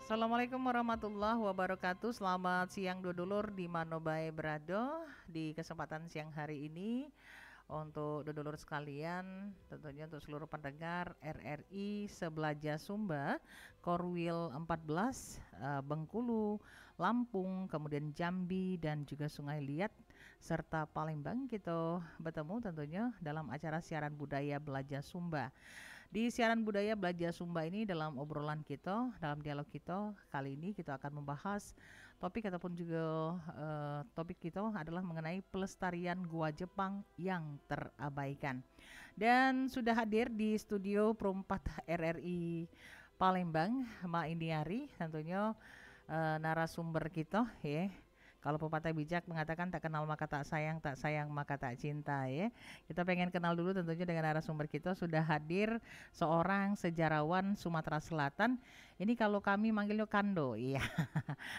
Assalamualaikum warahmatullahi wabarakatuh. Selamat siang dulur di Manobai berado. Di kesempatan siang hari ini untuk dulur sekalian, tentunya untuk seluruh pendengar RRI Sebelaja Sumba, Korwil 14, Bengkulu, Lampung, kemudian Jambi dan juga Sungai Liat serta Palembang, kita bertemu tentunya dalam acara siaran budaya Belajar Sumba. Di siaran budaya Belajar Sumba ini, dalam obrolan kita, dalam dialog kita kali ini kita akan membahas topik ataupun juga topik kita adalah mengenai pelestarian Gua Jepang yang terabaikan. Dan sudah hadir di studio Perumpat RRI Palembang, Ma Indiari, tentunya narasumber kita ya. Kalau pepatah bijak mengatakan tak kenal maka tak sayang maka tak cinta ya. Kita pengen kenal dulu tentunya dengan narasumber kita. Sudah hadir seorang sejarawan Sumatera Selatan. Ini kalau kami manggilnya Kando, iya.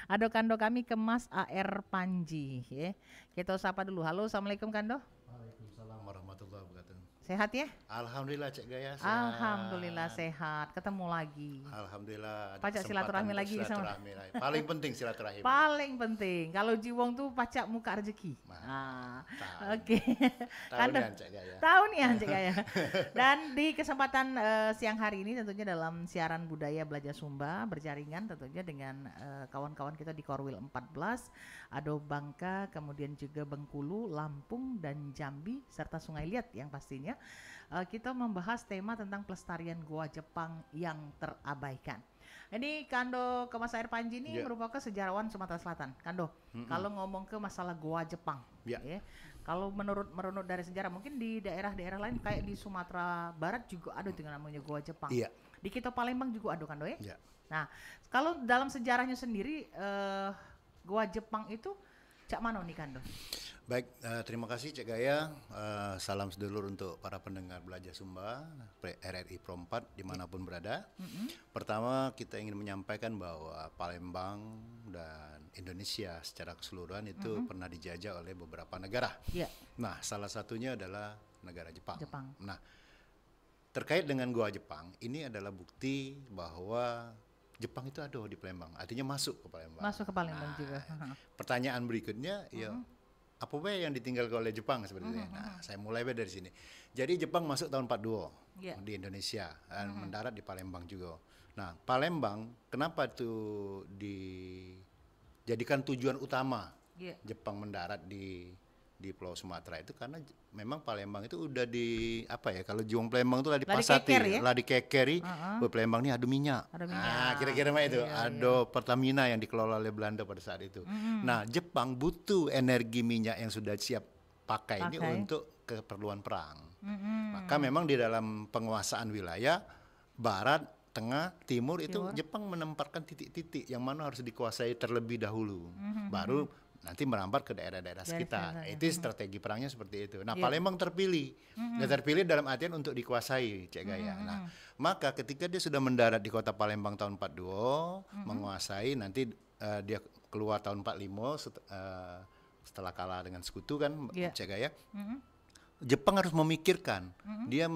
Ada Kando kami ke Mas AR Panji ya. Kita sapa dulu. Halo, Assalamualaikum Kando. Waalaikumsalam warahmatullahi wabarakatuh. Sehat ya? Alhamdulillah Cek Gaya sehat. Alhamdulillah sehat. Ketemu lagi. Alhamdulillah. Pacak silaturahmi lagi sama. Paling penting silaturahmi. Paling penting. Kalau jiwong tuh pacak muka rezeki. Oke. Tahunian Cek Gaya. Tahunian Cek Gaya. Dan di kesempatan siang hari ini tentunya dalam siaran budaya Belajar Sumba berjaringan tentunya dengan kawan-kawan kita di Korwil 14, Ado Bangka, kemudian juga Bengkulu, Lampung dan Jambi serta Sungai Liat yang pastinya kita membahas tema tentang pelestarian Gua Jepang yang terabaikan. Ini Kando ke Mas Air Panji ini merupakan sejarawan Sumatera Selatan. Kando, kalau ngomong ke masalah Gua Jepang, ya, kalau merunut dari sejarah, mungkin di daerah-daerah lain kayak di Sumatera Barat juga ada dengan namanya Gua Jepang. Di kita Palembang juga ada Kando ya. Nah, kalau dalam sejarahnya sendiri Gua Jepang itu cak mana nih Kando? Baik, terima kasih Cek Gaya. Salam sedulur untuk para pendengar Belajar Sumba, RRI Pro 4 dimanapun berada. Pertama kita ingin menyampaikan bahwa Palembang dan Indonesia secara keseluruhan itu pernah dijajah oleh beberapa negara. Nah, salah satunya adalah negara Jepang. Nah, terkait dengan Gua Jepang, ini adalah bukti bahwa Jepang itu ada di Palembang, artinya masuk ke Palembang. Masuk ke Palembang juga. Pertanyaan berikutnya, apa yang ditinggalkan oleh Jepang sebenarnya? Nah, saya mulai dari sini. Jadi Jepang masuk tahun 42 di Indonesia dan mendarat di Palembang juga. Nah, Palembang kenapa itu dijadikan tujuan utama Jepang mendarat di Pulau Sumatera itu karena memang Palembang itu udah kalau Juang Palembang itu lah dipasati, lah dikekeri, Palembang ini ada minyak. Nah, kira-kira mah itu, ada Pertamina yang dikelola oleh Belanda pada saat itu. Nah, Jepang butuh energi minyak yang sudah siap pakai ini untuk keperluan perang. Maka memang di dalam penguasaan wilayah barat, tengah, timur itu Jepang menempatkan titik-titik yang mana harus dikuasai terlebih dahulu. Baru nanti merambat ke daerah-daerah sekitar. Itu strategi perangnya seperti itu. Nah, Palembang terpilih. Dia terpilih dalam artian untuk dikuasai, Cek Gaya. Nah, maka ketika dia sudah mendarat di kota Palembang tahun 42, menguasai, nanti dia keluar tahun 45 setelah kalah dengan sekutu kan, Cek Gaya. Jepang harus memikirkan, dia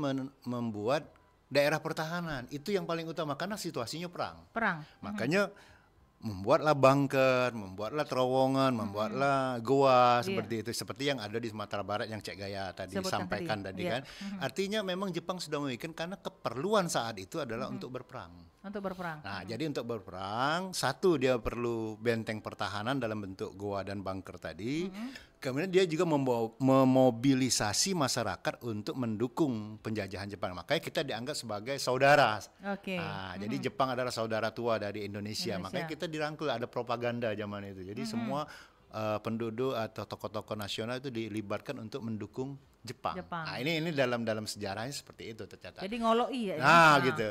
membuat daerah pertahanan. Itu yang paling utama karena situasinya perang. Makanya membuatlah bunker, membuatlah terowongan, membuatlah goa seperti itu, seperti yang ada di Sumatera Barat yang Cek Gaya tadi sampaikan tadi kan. Artinya memang Jepang sudah memikirkan karena keperluan saat itu adalah untuk berperang. Nah, jadi untuk berperang, satu dia perlu benteng pertahanan dalam bentuk goa dan bunker tadi. Kemudian dia juga memobilisasi masyarakat untuk mendukung penjajahan Jepang. Makanya kita dianggap sebagai saudara. Jadi Jepang adalah saudara tua dari Indonesia. Makanya kita dirangkul, ada propaganda zaman itu. Jadi semua penduduk atau tokoh-tokoh nasional itu dilibatkan untuk mendukung Jepang. Nah, ini dalam sejarahnya seperti itu tercatat. Jadi ngoloi ya.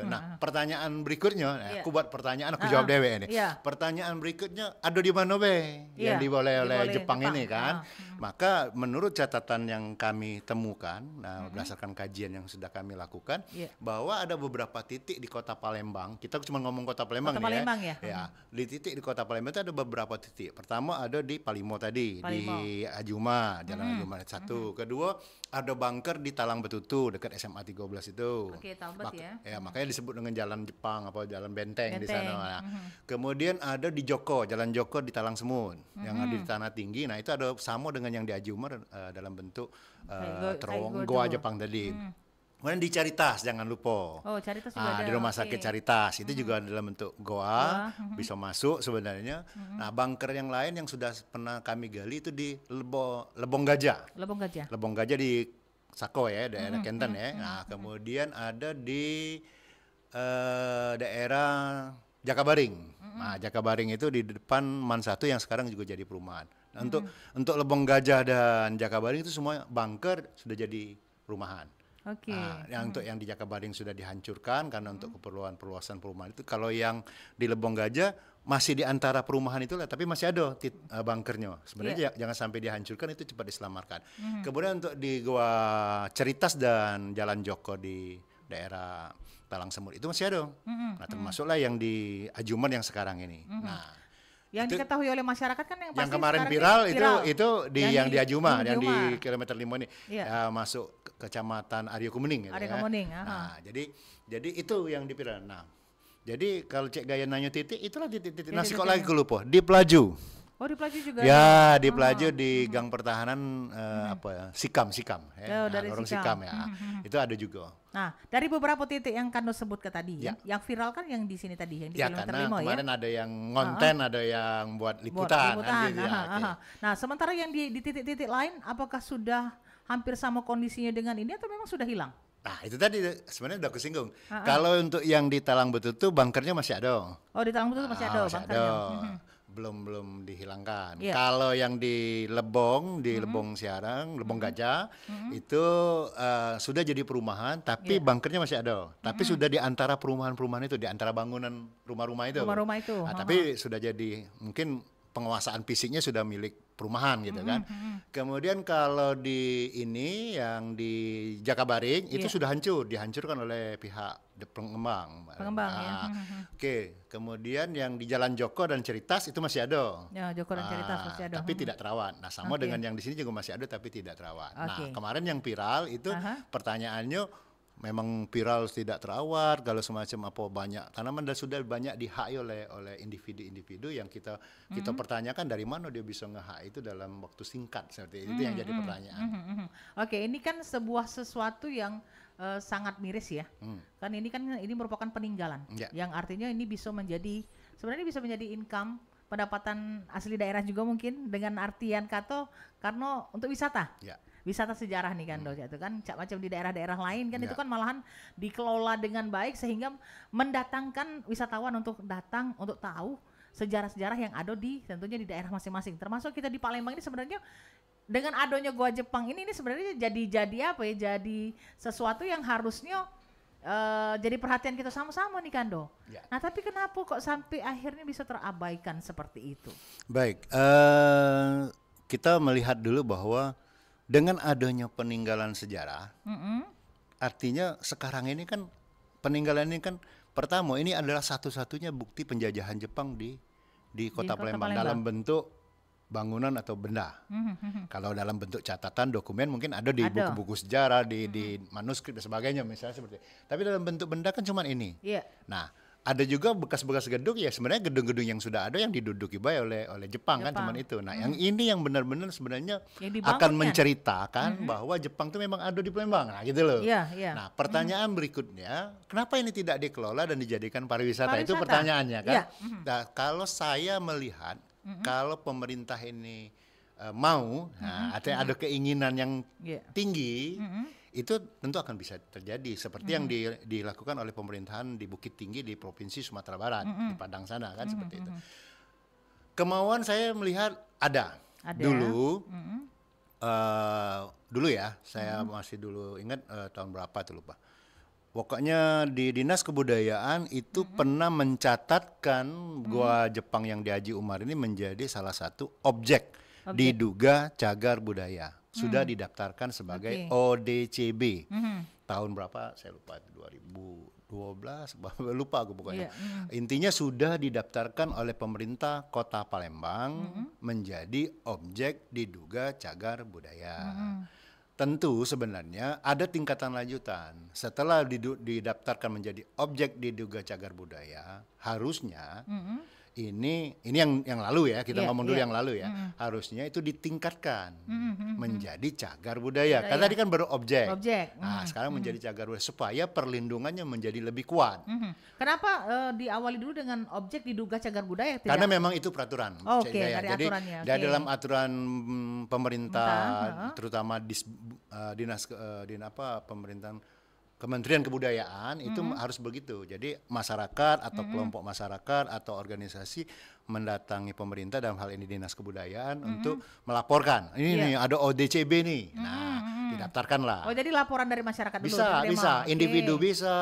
Nah, pertanyaan berikutnya, aku buat pertanyaan, aku jawab dewe ini. Pertanyaan berikutnya, ada di mana yang diboleh oleh Jepang ini kan? Maka menurut catatan yang kami temukan, berdasarkan kajian yang sudah kami lakukan, bahwa ada beberapa titik di kota Palembang. Kita cuma ngomong kota Palembang nih ya. Di titik di kota Palembang itu ada beberapa titik. Pertama ada di Palimo tadi, di Ajuma, Jalan Ajuma 1. Kedua ada bunker di Talang Betutu dekat SMA 13 itu. Oke, Talbot ya. Ya, makanya disebut dengan jalan Jepang apa jalan Benteng di sana. Nah, kemudian ada di Joko, Jalan Joko di Talang Semut yang ada di Tanah Tinggi. Nah, itu ada sama dengan yang di Haji Umar dalam bentuk terowongan goa Jepang tadi. Kemudian di Caritas, jangan lupa. Oh, Caritas juga ada. Di Rumah Sakit Caritas, itu juga dalam bentuk goa, bisa masuk sebenarnya. Nah, bunker yang lain yang sudah pernah kami gali itu di Lebong Gajah. Lebong Gajah di Sako ya, daerah Kenten ya. Nah, kemudian ada di daerah Jakabaring. Nah, Jakabaring itu di depan MAN 1 yang sekarang juga jadi perumahan. Nah, untuk Lebong Gajah dan Jakabaring itu semua bunker sudah jadi perumahan. Oke. Yang untuk yang di Jakabaring sudah dihancurkan karena untuk keperluan perluasan perumahan itu. Kalau yang di Lebong Gajah masih di antara perumahan itu lah, tapi masih ada bunkernya. Sebenarnya jangan sampai dihancurkan, itu cepat diselamatkan. Kemudian untuk di Goa Ceritas dan Jalan Joko di daerah Talang Semut itu masih ada. Nah, termasuklah yang di Ajuman yang sekarang ini. Nah, yang itu, diketahui oleh masyarakat kan yang kemarin viral itu di yang di Ajuma, yang di kilometer 5 ini masuk ke Kecamatan Aryo Kumening gitu. Nah, jadi itu yang viral. Nah, jadi kalau Cek Gaya nanya titik, itulah titik-titik. Nah, kok lagi lupa di Pelaju. Oh, di Pelaju juga. Ya, di Pelaju di Gang Pertahanan Sikam ya. Dari lorong Sikam ya. Itu ada juga. Nah, dari beberapa titik yang Kando sebut ke tadi, yang viral kan yang di sini tadi, yang di kilometer 5 kemarin ada yang ngonten, ada yang buat liputan. Kan, gitu, Nah, sementara yang di titik-titik lain, apakah sudah hampir sama kondisinya dengan ini atau memang sudah hilang? Nah, itu tadi sebenarnya udah kesinggung. Kalau untuk yang di Talang Betutu, bunkernya masih ada. Oh, di Talang Betutu masih ada bunkernya. Belum dihilangkan. Kalau yang di Lebong, Lebong Siarang, Lebong Gajah itu sudah jadi perumahan, tapi bunkernya masih ada. Tapi sudah di antara perumahan-perumahan itu, di antara bangunan rumah-rumah itu. Nah, tapi sudah jadi mungkin penguasaan fisiknya sudah milik perumahan gitu kan. Kemudian kalau di ini yang di Jakabaring itu sudah dihancurkan oleh pihak pengembang ya. Oke, kemudian yang di Jalan Joko dan Ceritas itu masih ada. Ya, Joko dan Ceritas masih ada. Tapi tidak terawat. Nah, sama dengan yang di sini juga masih ada tapi tidak terawat. Nah, kemarin yang viral itu pertanyaannya memang viral tidak terawat, kalau semacam apa banyak tanaman dan sudah banyak dihak oleh individu-individu yang kita pertanyakan dari mana dia bisa ngehak itu dalam waktu singkat seperti itu yang jadi pertanyaan. Oke, ini kan sebuah sesuatu yang sangat miris ya. Kan ini merupakan peninggalan yang artinya ini sebenarnya bisa menjadi income, pendapatan asli daerah juga mungkin dengan artian karena untuk wisata. Wisata sejarah nih kan itu kan macam di daerah-daerah lain kan itu kan malahan dikelola dengan baik sehingga mendatangkan wisatawan untuk datang untuk tahu sejarah-sejarah yang ada tentunya di daerah masing-masing, termasuk kita di Palembang ini sebenarnya dengan adanya Goa Jepang ini sebenarnya jadi apa ya, jadi sesuatu yang harusnya jadi perhatian kita sama-sama nih Kando. Nah, tapi kenapa kok sampai akhirnya bisa terabaikan seperti itu? Baik, kita melihat dulu bahwa dengan adanya peninggalan sejarah, artinya sekarang ini kan peninggalan ini kan pertama ini adalah satu-satunya bukti penjajahan Jepang di kota Palembang dalam bentuk bangunan atau benda. Kalau dalam bentuk catatan dokumen mungkin ada di buku-buku sejarah, di manuskrip dan sebagainya misalnya seperti itu. Tapi dalam bentuk benda kan cuma ini. Nah, ada juga bekas-bekas gedung ya, sebenarnya gedung-gedung yang sudah ada yang diduduki oleh Jepang kan cuman itu. Nah, yang ini yang benar-benar sebenarnya akan menceritakan bahwa Jepang itu memang ada di Palembang. Nah, gitu loh. Nah, pertanyaan berikutnya, kenapa ini tidak dikelola dan dijadikan pariwisata? Itu pertanyaannya kan. Nah, kalau saya melihat kalau pemerintah ini mau, artinya ada keinginan yang tinggi, itu tentu akan bisa terjadi seperti yang dilakukan oleh pemerintahan di Bukit Tinggi di Provinsi Sumatera Barat, di Padang sana kan seperti itu. Kemauan saya melihat ada. Dulu ya, saya masih dulu ingat tahun berapa tuh lupa. Pokoknya di Dinas Kebudayaan itu pernah mencatatkan Goa Jepang yang di Haji Umar ini menjadi salah satu objek diduga cagar budaya. Sudah didaftarkan sebagai ODCB. Tahun berapa saya lupa, 2012 lupa aku pokoknya. Intinya sudah didaftarkan oleh pemerintah Kota Palembang menjadi objek diduga cagar budaya. tentu sebenarnya ada tingkatan lanjutan. Setelah didaftarkan menjadi objek diduga cagar budaya, harusnya ini yang lalu ya, kita ngomong dulu yang lalu ya. Harusnya itu ditingkatkan menjadi cagar budaya. Karena tadi kan baru objek. Nah, sekarang menjadi cagar budaya supaya perlindungannya menjadi lebih kuat. Kenapa diawali dulu dengan objek diduga cagar budaya? Karena memang itu peraturan. Oke, dari jadi aturannya. Dari dalam aturan pemerintah, terutama dinas pemerintahan Kementerian Kebudayaan itu harus begitu. Jadi masyarakat atau kelompok masyarakat atau organisasi mendatangi pemerintah, dalam hal ini Dinas Kebudayaan, untuk melaporkan. Ini nih ada ODCB nih. Nah, didaftarkanlah. Oh, jadi laporan dari masyarakat dulu. Bisa, individu bisa,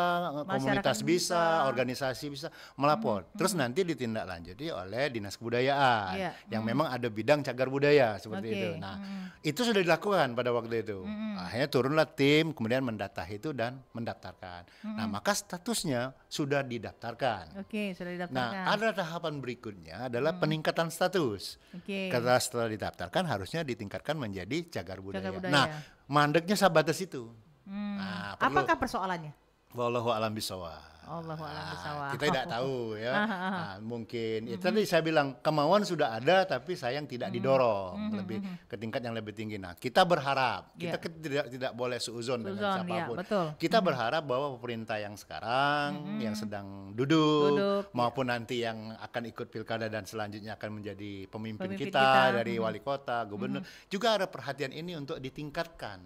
komunitas bisa, organisasi bisa melapor. Terus nanti ditindaklanjuti oleh Dinas Kebudayaan yang memang ada bidang cagar budaya seperti itu. Nah, itu sudah dilakukan pada waktu itu. Akhirnya turunlah tim, kemudian mendata itu dan mendaftarkan. Nah, maka statusnya sudah didaftarkan. Oke, sudah didaftarkan. Nah, ada tahapan berikutnya adalah peningkatan status. Setelah didaftarkan harusnya ditingkatkan menjadi cagar budaya. Nah, mandeknya sabatas itu. Nah, apakah persoalannya? Wallahu a'lam bishawab. Kita tidak tahu ya. Nah, mungkin itu tadi saya bilang kemauan sudah ada tapi sayang tidak didorong lebih ke tingkat yang lebih tinggi. Nah, kita berharap kita tidak boleh suuzon dengan siapapun. Kita berharap bahwa pemerintah yang sekarang yang sedang duduk maupun nanti yang akan ikut pilkada dan selanjutnya akan menjadi pemimpin kita dari wali kota, gubernur juga ada perhatian ini untuk ditingkatkan.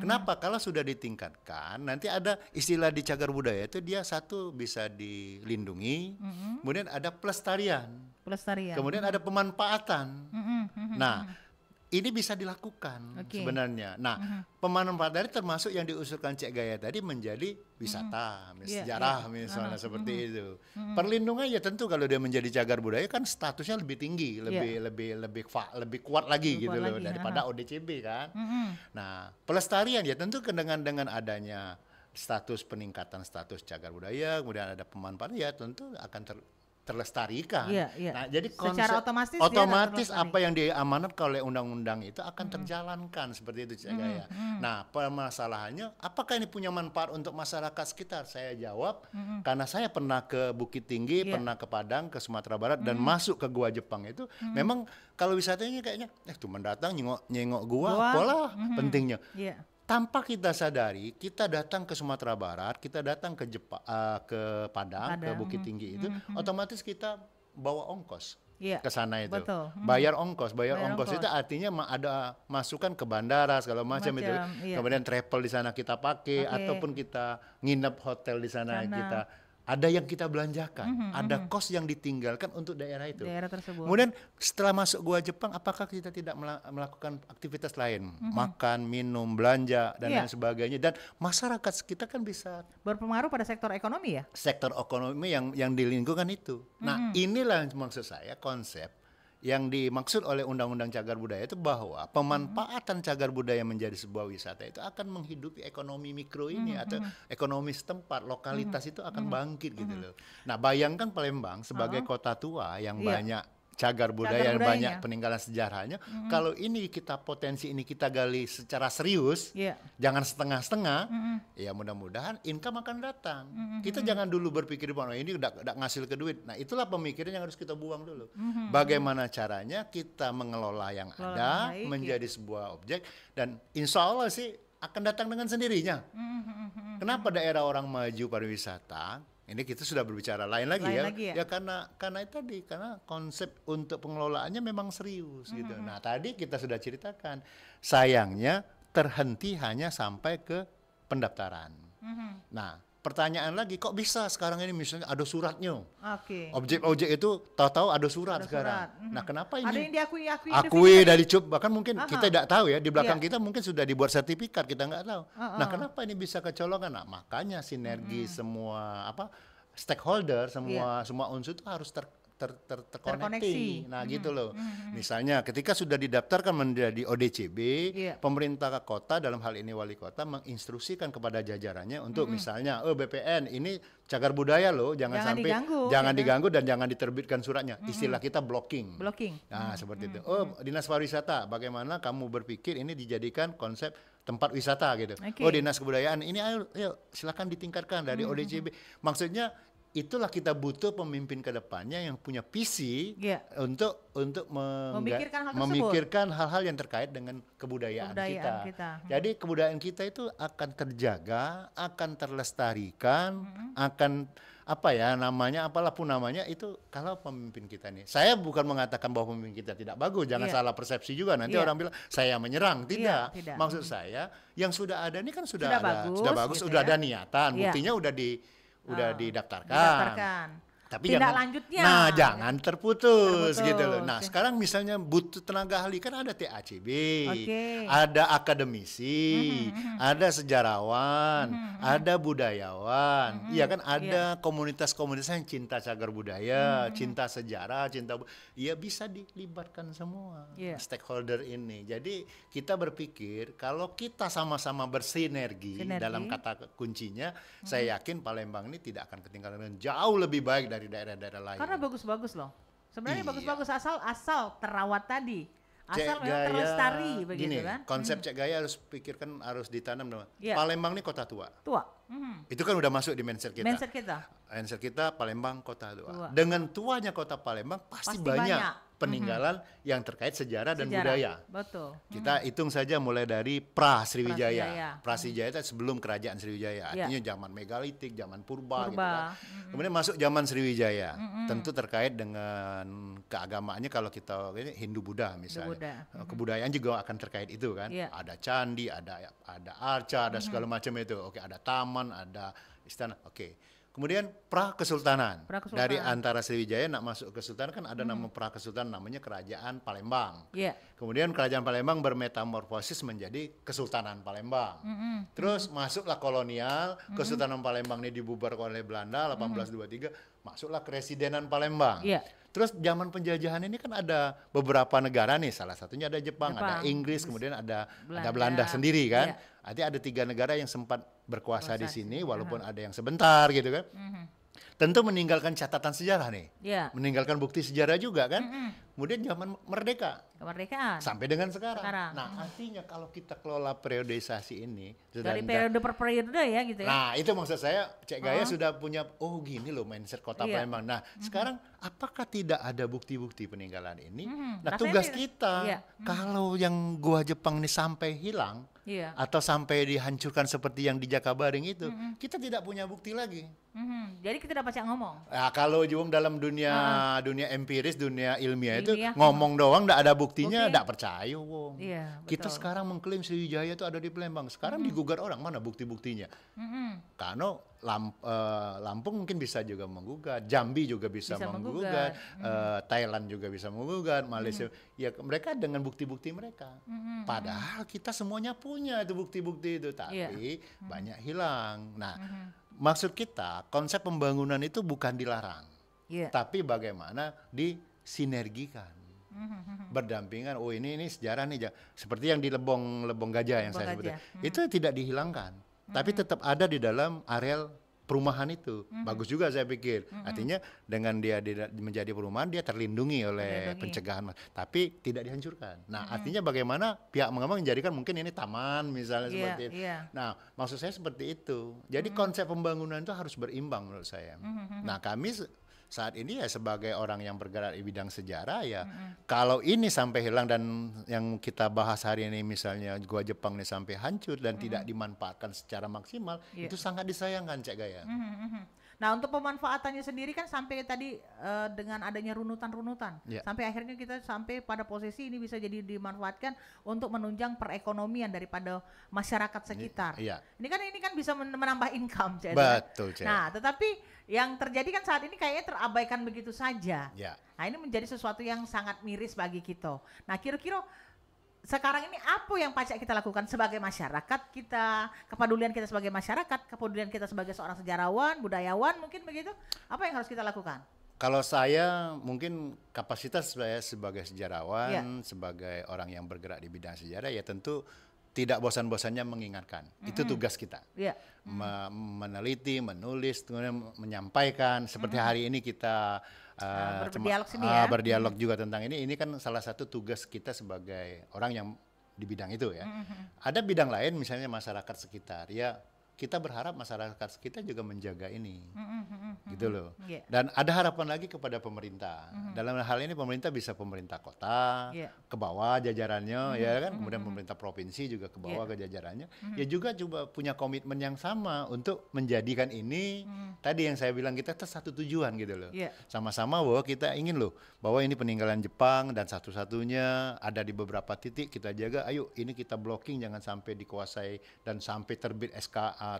Kenapa? Kalau sudah ditingkatkan nanti ada istilah di cagar budaya itu dia satu bisa dilindungi, kemudian ada pelestarian, kemudian ada pemanfaatan. Nah, ini bisa dilakukan sebenarnya. Nah, pemanfaatan tadi termasuk yang diusulkan Cek Gaya tadi menjadi wisata, sejarah misalnya seperti itu. Perlindungan ya tentu kalau dia menjadi cagar budaya kan statusnya lebih tinggi, lebih kuat lagi gitu loh daripada ODCB kan. Nah, pelestarian ya tentu dengan adanya status peningkatan status cagar budaya, kemudian ada pemanfaatan ya tentu akan terlestarikan. Nah, jadi konsep otomatis apa yang diamanatkan oleh undang-undang itu akan terjalankan seperti itu Cek Gaya. Nah, permasalahannya apakah ini punya manfaat untuk masyarakat sekitar? Saya jawab karena saya pernah ke Bukit Tinggi, pernah ke Padang, ke Sumatera Barat dan masuk ke Gua Jepang itu memang kalau wisatanya kayaknya tuh mendatang nyengok gua apalah pentingnya. Tanpa kita sadari, kita datang ke Sumatera Barat, kita datang ke ke Padang, ke Bukit Tinggi itu, otomatis kita bawa ongkos ke sana itu. Bayar ongkos itu artinya ada masukan ke bandara segala macam itu. Kemudian travel di sana kita pakai ataupun kita nginep hotel di sana kita. Ada yang kita belanjakan, ada kos yang ditinggalkan untuk daerah itu. Tersebut. Kemudian setelah masuk Gua Jepang, apakah kita tidak melakukan aktivitas lain, makan, minum, belanja dan lain sebagainya, dan masyarakat kita kan bisa berpengaruh pada sektor ekonomi ya? Sektor ekonomi yang di lingkungan itu. Nah, inilah maksud saya konsep yang dimaksud oleh Undang-Undang Cagar Budaya itu bahwa pemanfaatan cagar budaya menjadi sebuah wisata itu akan menghidupi ekonomi mikro ini atau ekonomi setempat, lokalitas itu akan bangkit gitu loh. Nah, bayangkan Palembang sebagai kota tua yang banyak cagar budaya dan banyak peninggalan sejarahnya. Kalau ini potensi ini kita gali secara serius, jangan setengah-setengah, ya mudah-mudahan income akan datang. Kita jangan dulu berpikir bahwa ini udah ngasil ke duit. Nah, itulah pemikiran yang harus kita buang dulu. Bagaimana caranya kita mengelola yang ada menjadi sebuah objek, dan insya Allah sih akan datang dengan sendirinya. Kenapa daerah orang maju pariwisata? Ini kita sudah berbicara lain lagi ya. Ya karena konsep untuk pengelolaannya memang serius gitu. Nah, tadi kita sudah ceritakan, sayangnya terhenti hanya sampai ke pendaftaran. Nah, pertanyaan lagi, kok bisa sekarang ini misalnya ada suratnya? Objek-objek itu tahu-tahu ada surat sekarang. Nah, kenapa ini? Ada yang diakui dari CUP, bahkan mungkin kita tidak tahu ya, di belakang kita mungkin sudah dibuat sertifikat, kita nggak tahu. Nah, kenapa ini bisa kecolongan? Nah, makanya sinergi semua stakeholder, semua unsur itu harus terkoneksi. Nah, gitu loh. Misalnya ketika sudah didaftarkan menjadi ODCB, pemerintah kota dalam hal ini wali kota menginstruksikan kepada jajarannya untuk misalnya, BPN ini cagar budaya loh, jangan sampai diganggu dan jangan diterbitkan suratnya. Istilah kita blocking. Nah, seperti itu. Dinas pariwisata, bagaimana kamu berpikir ini dijadikan konsep tempat wisata gitu. Oh, dinas kebudayaan ini ayo silakan ditingkatkan dari ODCB. Maksudnya itulah kita butuh pemimpin kedepannya yang punya visi untuk memikirkan hal-hal yang terkait dengan kebudayaan kita. Jadi kebudayaan kita itu akan terjaga, akan terlestarikan, akan apapun namanya itu kalau pemimpin kita nih. Saya bukan mengatakan bahwa pemimpin kita tidak bagus, jangan salah persepsi juga. Nanti orang bilang saya menyerang, tidak. Maksud saya yang sudah ada ini kan sudah bagus, sudah ada niatan, buktinya udah didaftarkan. Tapi lanjutnya. Jangan terputus gitu loh. Nah, sekarang misalnya butuh tenaga ahli kan ada TACB, ada akademisi, ada sejarawan, ada budayawan. Iya kan ada komunitas-komunitas yang cinta cagar budaya, cinta sejarah, ya bisa dilibatkan semua stakeholder ini. Jadi kita berpikir kalau kita sama-sama bersinergi dalam kata kuncinya, saya yakin Palembang ini tidak akan ketinggalan jauh lebih baik dari daerah-daerah lain. Karena bagus-bagus loh. Sebenarnya bagus-bagus asal terawat tadi. Asal memang terlestari begitu kan. Konsep Cek Gaya harus pikirkan, harus ditanam. Palembang ini kota tua. Itu kan udah masuk di mindset kita. Mindset kita Palembang kota tua. Dengan tuanya kota Palembang pasti banyak peninggalan yang terkait sejarah dan budaya. Betul. Kita hitung saja mulai dari Pra-Sriwijaya. Pra-Sriwijaya itu sebelum kerajaan Sriwijaya. Artinya zaman megalitik, zaman purba. Gitu kan. Kemudian masuk zaman Sriwijaya. Tentu terkait dengan keagamaannya kalau kita Hindu-Buddha misalnya. Kebudayaan juga akan terkait itu kan. Ada candi, ada arca, ada segala macam itu. Ada taman, ada istana. Kemudian Pra-Kesultanan. Dari antara Sriwijaya nak masuk ke Kesultanan kan ada nama Pra-Kesultanan, namanya Kerajaan Palembang. Kemudian Kerajaan Palembang bermetamorfosis menjadi Kesultanan Palembang. Terus masuklah kolonial, Kesultanan Palembang ini dibubarkan oleh Belanda 1823, masuklah Keresidenan Palembang. Terus zaman penjajahan ini kan ada beberapa negara nih, salah satunya ada Jepang, ada Inggris, kemudian ada Belanda sendiri kan. Artinya ada 3 negara yang sempat berkuasa di sini, walaupun ada yang sebentar gitu kan. Tentu meninggalkan catatan sejarah nih, meninggalkan bukti sejarah juga kan. Kemudian zaman kemerdekaan sampai dengan sekarang. Nah, artinya kalau kita kelola periodisasi ini dari periode per periode ya gitu ya. Nah, itu maksud saya Cek Gaya sudah punya gini loh mindset kota Palembang. Nah, sekarang apakah tidak ada bukti-bukti peninggalan ini? Nah, tugas kita kalau yang gua Jepang ini sampai hilang atau sampai dihancurkan seperti yang di Jakabaring itu, kita tidak punya bukti lagi. Jadi kita dapat ngomong. Nah, kalau Jung dalam dunia empiris, dunia ilmiah itu ngomong doang, nggak ada buktinya, nggak percaya, Wong. Kita sekarang mengklaim Sriwijaya itu ada di Palembang. Sekarang digugat orang, mana bukti-buktinya? Karena Lampung mungkin bisa juga menggugat, Jambi juga bisa menggugat, Thailand juga bisa menggugat, Malaysia. Ya mereka dengan bukti-bukti mereka. Padahal kita semuanya punya itu bukti-bukti itu, tapi banyak hilang. Nah, maksud kita konsep pembangunan itu bukan dilarang, tapi bagaimana disinergikan, berdampingan. Ini sejarah nih, seperti yang di Lebong Gajah yang saya sebutkan, itu tidak dihilangkan, tapi tetap ada di dalam areal perumahan itu. Bagus juga saya pikir. Artinya dengan dia menjadi perumahan, dia terlindungi oleh pencegahan, tapi tidak dihancurkan. Nah, artinya bagaimana pihak mengembang menjadikan mungkin ini taman misalnya seperti itu. Nah, maksud saya seperti itu. Jadi konsep pembangunan itu harus berimbang menurut saya. Nah, kami saat ini ya sebagai orang yang bergerak di bidang sejarah ya, kalau ini sampai hilang dan yang kita bahas hari ini misalnya Gua Jepang ini sampai hancur dan tidak dimanfaatkan secara maksimal, itu sangat disayangkan Cek Gaya. Nah, untuk pemanfaatannya sendiri kan sampai tadi dengan adanya runutan-runutan, sampai akhirnya kita sampai pada posisi ini bisa jadi dimanfaatkan untuk menunjang perekonomian daripada masyarakat sekitar. Ini kan bisa menambah income, Cek. Betul, Cek. Nah, tetapi yang terjadi kan saat ini kayaknya terabaikan begitu saja. Nah, ini menjadi sesuatu yang sangat miris bagi kita. Nah, kira-kira sekarang ini apa yang pacak kita lakukan sebagai masyarakat kita, kepedulian kita sebagai masyarakat, kepedulian kita sebagai seorang sejarawan, budayawan, mungkin begitu, apa yang harus kita lakukan? Kalau saya mungkin kapasitas saya sebagai sejarawan, sebagai orang yang bergerak di bidang sejarah, ya tentu tidak bosan-bosannya mengingatkan. Itu tugas kita. Meneliti, menulis, menyampaikan. Seperti hari ini kita berdialog juga tentang ini. Ini kan salah satu tugas kita sebagai orang yang di bidang itu ya. Ada bidang lain misalnya masyarakat sekitar, ya kita berharap masyarakat sekitar juga menjaga ini, gitu loh. Dan ada harapan lagi kepada pemerintah. Dalam hal ini pemerintah bisa pemerintah kota, ke bawah jajarannya, ya kan. Kemudian pemerintah provinsi juga ke bawah ke jajarannya. Ya juga coba punya komitmen yang sama untuk menjadikan ini, tadi yang saya bilang kita satu tujuan gitu loh. Sama-sama bahwa kita ingin loh, bahwa ini peninggalan Jepang dan satu-satunya ada di beberapa titik kita jaga. Ayo ini kita blocking jangan sampai dikuasai dan sampai terbit SKA.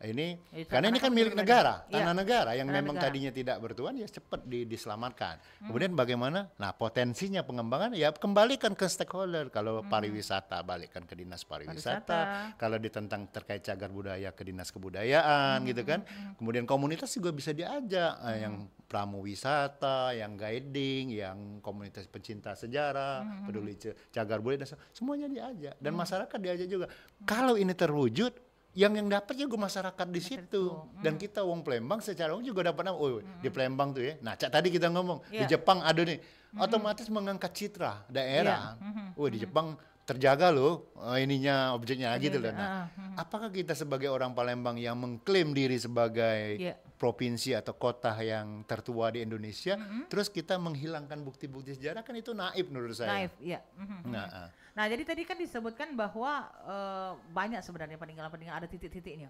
Ini karena ini kan milik negara, tanah negara yang memang tadinya tidak bertuan ya cepat diselamatkan. Kemudian bagaimana? Nah, potensinya pengembangan ya kembalikan ke stakeholder. Kalau pariwisata balikkan ke dinas pariwisata, kalau ditentang terkait cagar budaya ke dinas kebudayaan gitu kan. Kemudian komunitas juga bisa diajak yang pramu wisata, yang guiding, yang komunitas pencinta sejarah, peduli cagar budaya, semuanya diajak dan masyarakat diajak juga. Kalau ini terwujud yang dapat juga masyarakat di situ dan kita wong Palembang secara umum juga dapat di Palembang tuh ya. Nah, tadi kita ngomong di Jepang ada nih, otomatis mengangkat citra daerah. Di Jepang terjaga loh ininya objeknya gitu loh. Nah, apakah kita sebagai orang Palembang yang mengklaim diri sebagai provinsi atau kota yang tertua di Indonesia, terus kita menghilangkan bukti-bukti sejarah, kan itu naif menurut saya. Naif, ya. Nah, jadi tadi kan disebutkan bahwa banyak sebenarnya peninggalan-peninggalan, ada titik-titiknya.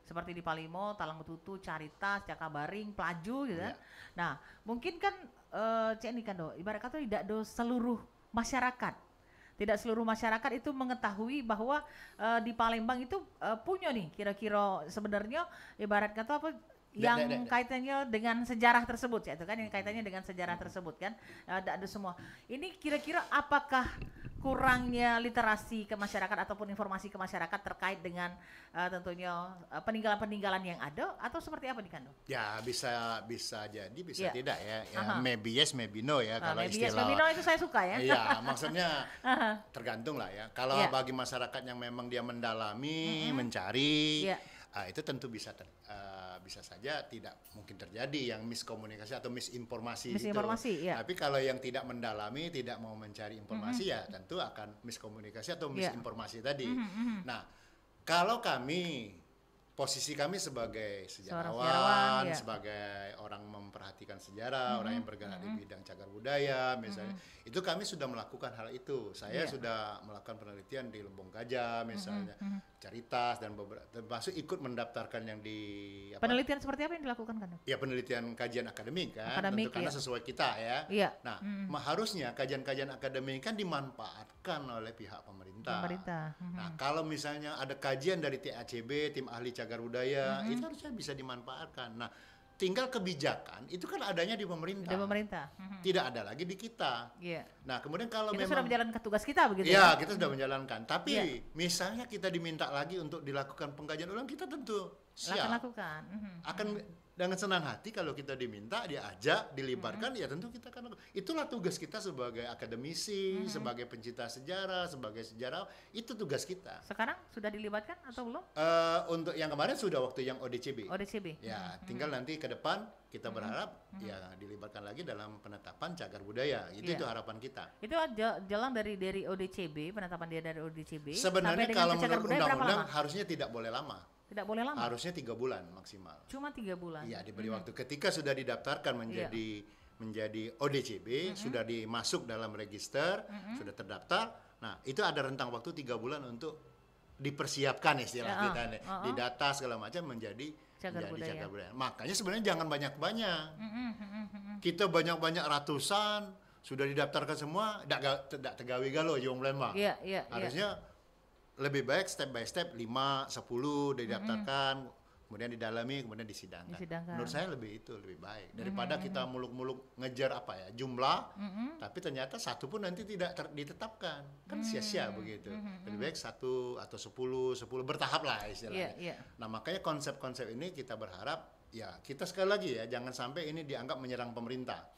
Seperti di Palimo, Talang Betutu, Caritas, Cakabaring, Pelaju gitu kan. Nah, mungkin kan Cik ini kan ibarat kata tidak seluruh masyarakat. Tidak seluruh masyarakat itu mengetahui bahwa di Palembang itu punya nih kira-kira sebenarnya ibarat kata apa yang kaitannya dengan sejarah tersebut ya, itu kan yang kaitannya dengan sejarah tersebut kan ada semua. Ini kira-kira apakah kurangnya literasi ke masyarakat ataupun informasi ke masyarakat terkait dengan tentunya peninggalan-peninggalan yang ada atau seperti apa nih Kando? Ya bisa jadi bisa tidak ya. Maybe yes maybe no ya kalau maybe istilah. Yes, maybe no itu saya suka ya. Iya maksudnya tergantung lah ya. Kalau bagi masyarakat yang memang dia mendalami, mencari, itu tentu bisa saja tidak mungkin terjadi yang miskomunikasi atau misinformasi itu. Tapi kalau yang tidak mendalami, tidak mau mencari informasi ya tentu akan miskomunikasi atau misinformasi tadi. Nah, kalau posisi kami sebagai sejarawan, sebagai orang memperhatikan sejarah, orang yang bergerak di bidang cagar budaya misalnya, itu kami sudah melakukan hal itu. Saya sudah melakukan penelitian di Lembong Gajah misalnya, Caritas dan beberapa, termasuk ikut mendaftarkan yang di penelitian seperti apa yang dilakukan kan? Ya penelitian kajian akademik kan, tentu karena sesuai kita ya. Nah, harusnya kajian-kajian akademik kan dimanfaatkan oleh pihak pemerintah. Nah, kalau misalnya ada kajian dari TACB, tim ahli cagar budaya, itu harusnya bisa dimanfaatkan. Nah, tinggal kebijakan itu kan adanya di pemerintah. Tidak ada lagi di kita. Nah, kemudian kalau kita memang sudah menjalankan tugas kita begitu ya? Kita sudah menjalankan. Tapi misalnya kita diminta lagi untuk dilakukan pengkajian ulang, kita tentu siap. Akan dengan senang hati kalau kita diminta, diajak, dilibatkan, ya tentu kita akan lakukan. Itulah tugas kita sebagai akademisi, sebagai pencinta sejarah, sebagai sejarawan, itu tugas kita. Sekarang sudah dilibatkan atau belum? Untuk yang kemarin sudah waktu yang ODCB. Ya, tinggal nanti ke depan kita berharap ya dilibatkan lagi dalam penetapan cagar budaya. Itu harapan kita. Itu jalan dari ODCB, penetapan dia dari ODCB. Sebenarnya kalau menurut undang-undang harusnya tidak boleh lama. Tidak boleh lama? Harusnya 3 bulan maksimal. Cuma 3 bulan? Iya, diberi waktu. Ketika sudah didaftarkan menjadi ODCB, sudah dimasuk dalam register, sudah terdaftar, nah itu ada rentang waktu 3 bulan untuk dipersiapkan istilah kita nih. Di data segala macam menjadi cagar budaya. Makanya sebenarnya jangan banyak-banyak. Kita banyak-banyak ratusan, sudah didaftarkan semua, tidak tegawi galo Jong Palembang. Harusnya lebih baik step by step 5, 10 didaftarkan, kemudian didalami, kemudian disidangkan. Menurut saya lebih baik daripada kita muluk-muluk ngejar jumlah, tapi ternyata satu pun nanti tidak ditetapkan, kan sia-sia begitu. Lebih baik 1 atau 10 bertahap lah istilahnya. Nah makanya konsep-konsep ini kita berharap ya kita sekali lagi ya jangan sampai ini dianggap menyerang pemerintah.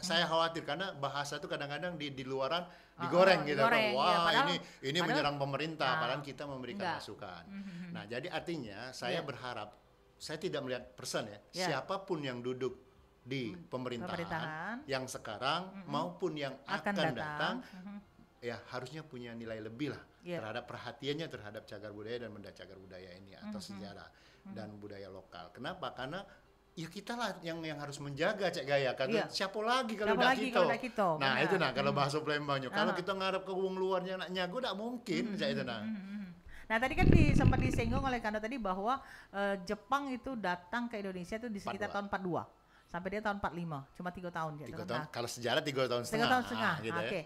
Saya khawatir karena bahasa itu kadang-kadang di luaran digoreng gitu kan. Wah, ini menyerang pemerintah padahal kita memberikan masukan. Nah, jadi artinya saya berharap saya tidak melihat person ya. Siapapun yang duduk di pemerintahan yang sekarang maupun yang akan datang ya harusnya punya nilai lebih lah terhadap perhatiannya terhadap cagar budaya dan benda cagar budaya ini atau sejarah dan budaya lokal. Kenapa? Karena ya kita lah yang harus menjaga Cek Gaya. Karena siapa lagi kalau tidak kita. Nah itu kalau bahasa Palembangnya. Kalau kita ngarep ke wong luarnya nak nyago tidak mungkin Cek itu nah. Nah tadi kan sempat disinggung oleh Kando tadi bahwa Jepang itu datang ke Indonesia itu di sekitar tahun 42. Sampai dia tahun 45, cuma 3 tahun gitu. 3 tahun. Kalau sejarah 3 tahun setengah. 3 tahun setengah. Gitu Oke.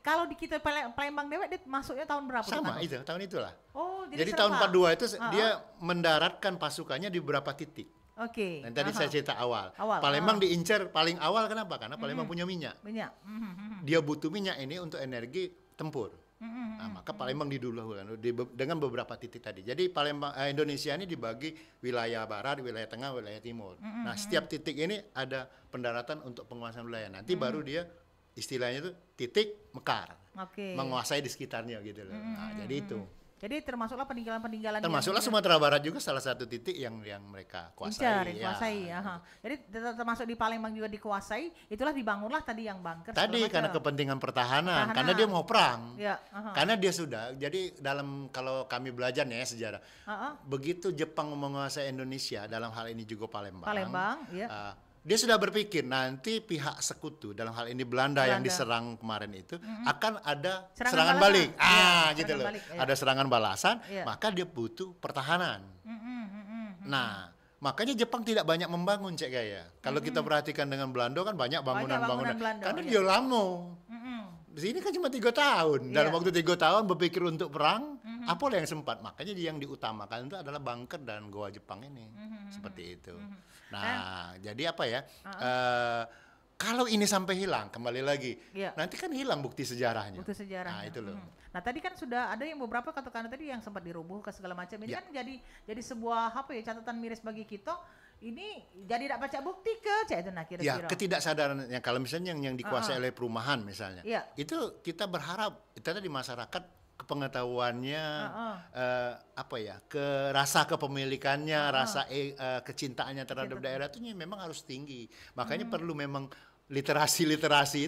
Kalau di kita Palembang Dewek dia masuknya tahun berapa? Sama itu, tahun itulah. Oh, jadi tahun 42 itu dia mendaratkan pasukannya di beberapa titik. Oke. Dan tadi saya cerita awal. Palembang diincar paling awal kenapa? Karena Palembang punya minyak. Dia butuh minyak ini untuk energi tempur. Nah, maka Palembang didulukan dengan beberapa titik tadi. Jadi Palembang Indonesia ini dibagi wilayah barat, wilayah tengah, wilayah timur. Nah, setiap titik ini ada pendaratan untuk penguasaan wilayah. Nanti baru dia istilahnya itu titik mekar. Menguasai di sekitarnya gitu loh. Nah, jadi itu. Jadi termasuklah peninggalan-peninggalan. Termasuklah Sumatera Barat juga salah satu titik yang mereka kuasai. Jadi termasuk di Palembang juga dikuasai. Itulah dibangunlah tadi yang bunker. Tadi karena kepentingan pertahanan, karena dia mau perang. Karena dia sudah. Jadi kalau kami belajar nih sejarah, begitu Jepang menguasai Indonesia dalam hal ini juga Palembang. Dia sudah berpikir nanti pihak sekutu dalam hal ini Belanda yang diserang kemarin itu akan ada serangan balik. Gitu loh. Ada serangan balasan, maka dia butuh pertahanan. Nah, makanya Jepang tidak banyak membangun Cek Gaya. Kalau kita perhatikan dengan Belanda kan banyak bangunan-bangunan. Karena dia lama. Di sini kan cuma 3 tahun. Dalam waktu 3 tahun berpikir untuk perang, apa yang sempat. Makanya yang diutamakan itu adalah bunker dan goa Jepang ini. Seperti itu. Nah, jadi apa ya? Kalau ini sampai hilang, kembali lagi, nanti kan hilang bukti sejarahnya. Nah, itu loh. Nah, tadi kan sudah ada yang beberapa katakan tadi yang sempat dirubuh ke segala macam. Ini kan jadi sebuah catatan miris bagi kita. Ini jadi tidak baca bukti itu nah kira-kira. Ya, ketidaksadaran yang kalau misalnya yang dikuasai oleh perumahan misalnya. Itu kita berharap itu di masyarakat pengetahuannya rasa kepemilikannya, rasa kecintaannya terhadap daerah itu memang harus tinggi. Makanya perlu memang literasi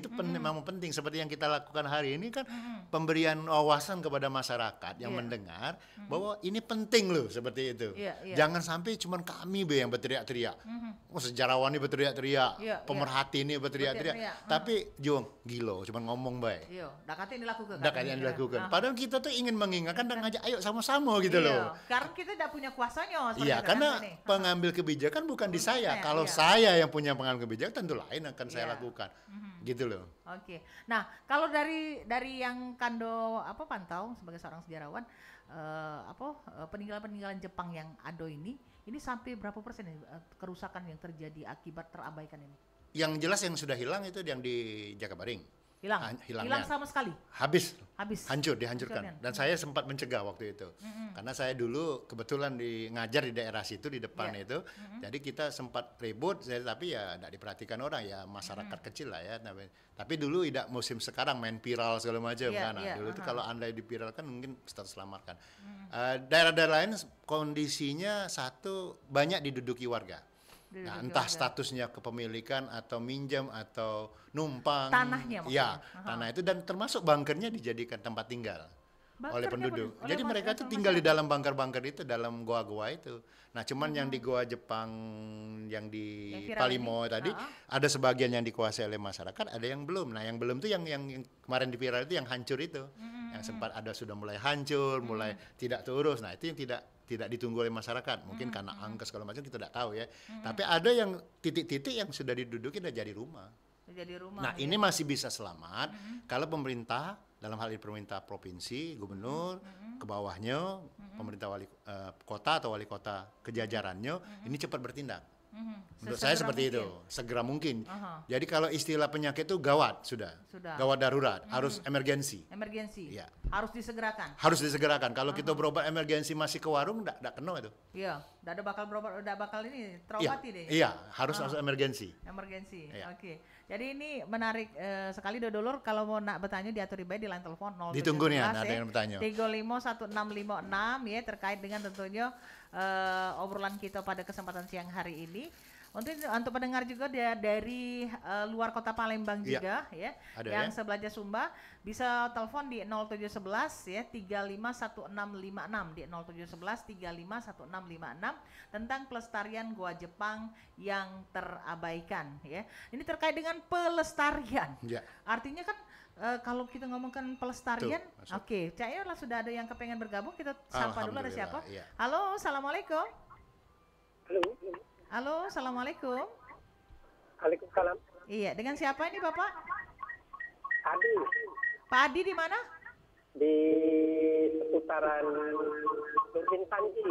itu memang penting seperti yang kita lakukan hari ini kan pemberian wawasan kepada masyarakat yang mendengar bahwa ini penting loh seperti itu. Jangan sampai cuma kami yang berteriak-teriak. Sejarawan ini berteriak-teriak, pemerhati ini berteriak-teriak. Tapi Jung gilo cuma ngomong baik. Yang dilakukan. Padahal kita tuh ingin mengingatkan dan ngajak ayo sama-sama gitu loh. Karena kita tidak punya kuasanya. Karena pengambil kebijakan bukan di saya. Kalau saya yang punya pengambil kebijakan tentu lain akan saya lakukan, gitu loh. Oke. Nah, kalau dari yang Kando pantau sebagai seorang sejarawan, peninggalan Jepang yang ada ini sampai berapa persen kerusakan yang terjadi akibat terabaikan ini? Yang jelas yang sudah hilang itu yang di Jakabaring. Hilang sama sekali. Habis. Dihancurkan. Dan saya sempat mencegah waktu itu. Karena saya dulu kebetulan ngajar di daerah situ di depan itu. Jadi kita sempat ribut, tapi ya tidak diperhatikan orang ya masyarakat kecil lah ya. Tapi dulu tidak musim sekarang main viral segala macam kan. Dulu itu kalau andai dipiralkan mungkin terselamatkan. Daerah-daerah lain kondisinya banyak diduduki warga. Nah, entah statusnya kepemilikan atau minjam atau numpang. Tanahnya maksudnya. Tanah itu dan termasuk bunkernya dijadikan tempat tinggal oleh penduduk. Jadi mereka tuh tinggal di dalam bunker-bunker itu, dalam goa-goa itu. Nah, cuman yang di goa Jepang, yang di Palimo tadi, ada sebagian yang dikuasai oleh masyarakat, ada yang belum. Nah, yang belum tuh yang kemarin di viral itu yang hancur itu. Yang sempat ada sudah mulai hancur, mulai tidak terurus. Nah, itu yang tidak ditunggu oleh masyarakat, mungkin karena angka segala macam kita tidak tahu ya. Tapi ada yang titik-titik yang sudah diduduki dan jadi rumah. Nah, ini masih bisa selamat kalau pemerintah dalam hal ini pemerintah provinsi, gubernur, ke bawahnya pemerintah kota atau wali kota kejajarannya ini cepat bertindak. Menurut saya seperti itu, segera mungkin. Jadi kalau istilah penyakit itu gawat sudah. Gawat darurat, harus emergensi. Ya. Harus disegerakan. Kalau kita berobat emergensi masih ke warung, enggak kena itu. Iya, enggak bakal ini terobati deh. Iya, harus emergensi. Ya. Oke. Jadi ini menarik sekali Dodolur, kalau mau bertanya diatur baik di line telepon 017 ditunggu nih ada yang bertanya. 351656 ya terkait dengan tentunya obrolan kita pada kesempatan siang hari ini. Untuk pendengar juga dari luar kota Palembang juga ya, yang sebelah Sumba bisa telepon di 0711 ya 351656 di 0711 351656 tentang pelestarian Goa Jepang yang terabaikan ya. Ini terkait dengan pelestarian. Artinya kan kalau kita ngomongkan pelestarian, oke, Cak sudah ada yang kepengen bergabung, kita sapa dulu, ada siapa? Halo, assalamualaikum. Halo, assalamualaikum. Waalaikumsalam. Iya, dengan siapa ini Bapak? Adi. Pak Adi di mana? Di seputaran Nurdin Panji.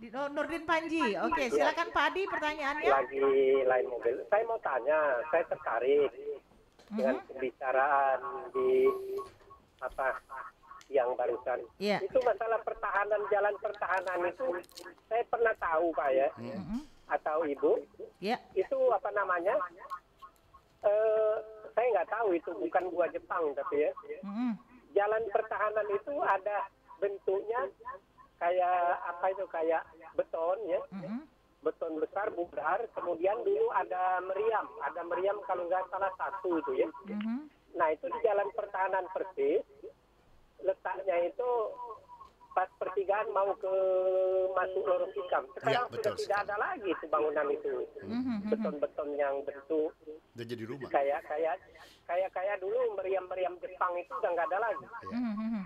Di Nurdin Panji. Oke, silakan Pak Adi pertanyaannya. Lagi lain mobil. Saya mau tanya, saya tertarik dengan pembicaraan di yang barusan. Itu masalah pertahanan, jalan pertahanan itu saya pernah tahu Pak ya. Atau Ibu. Itu apa namanya? Saya nggak tahu, itu bukan Goa Jepang tapi ya. Jalan pertahanan itu ada bentuknya kayak beton ya. Beton besar bugar, kemudian dulu ada meriam kalau nggak salah satu itu ya. Nah itu di jalan pertahanan Persis, letaknya itu pas pertigaan mau ke masuk Lorong Sikam. Sekarang sudah tidak ada lagi itu bangunan itu, beton-beton yang bentuk udah jadi rumah. Kayak dulu meriam-meriam Jepang itu udah nggak ada lagi.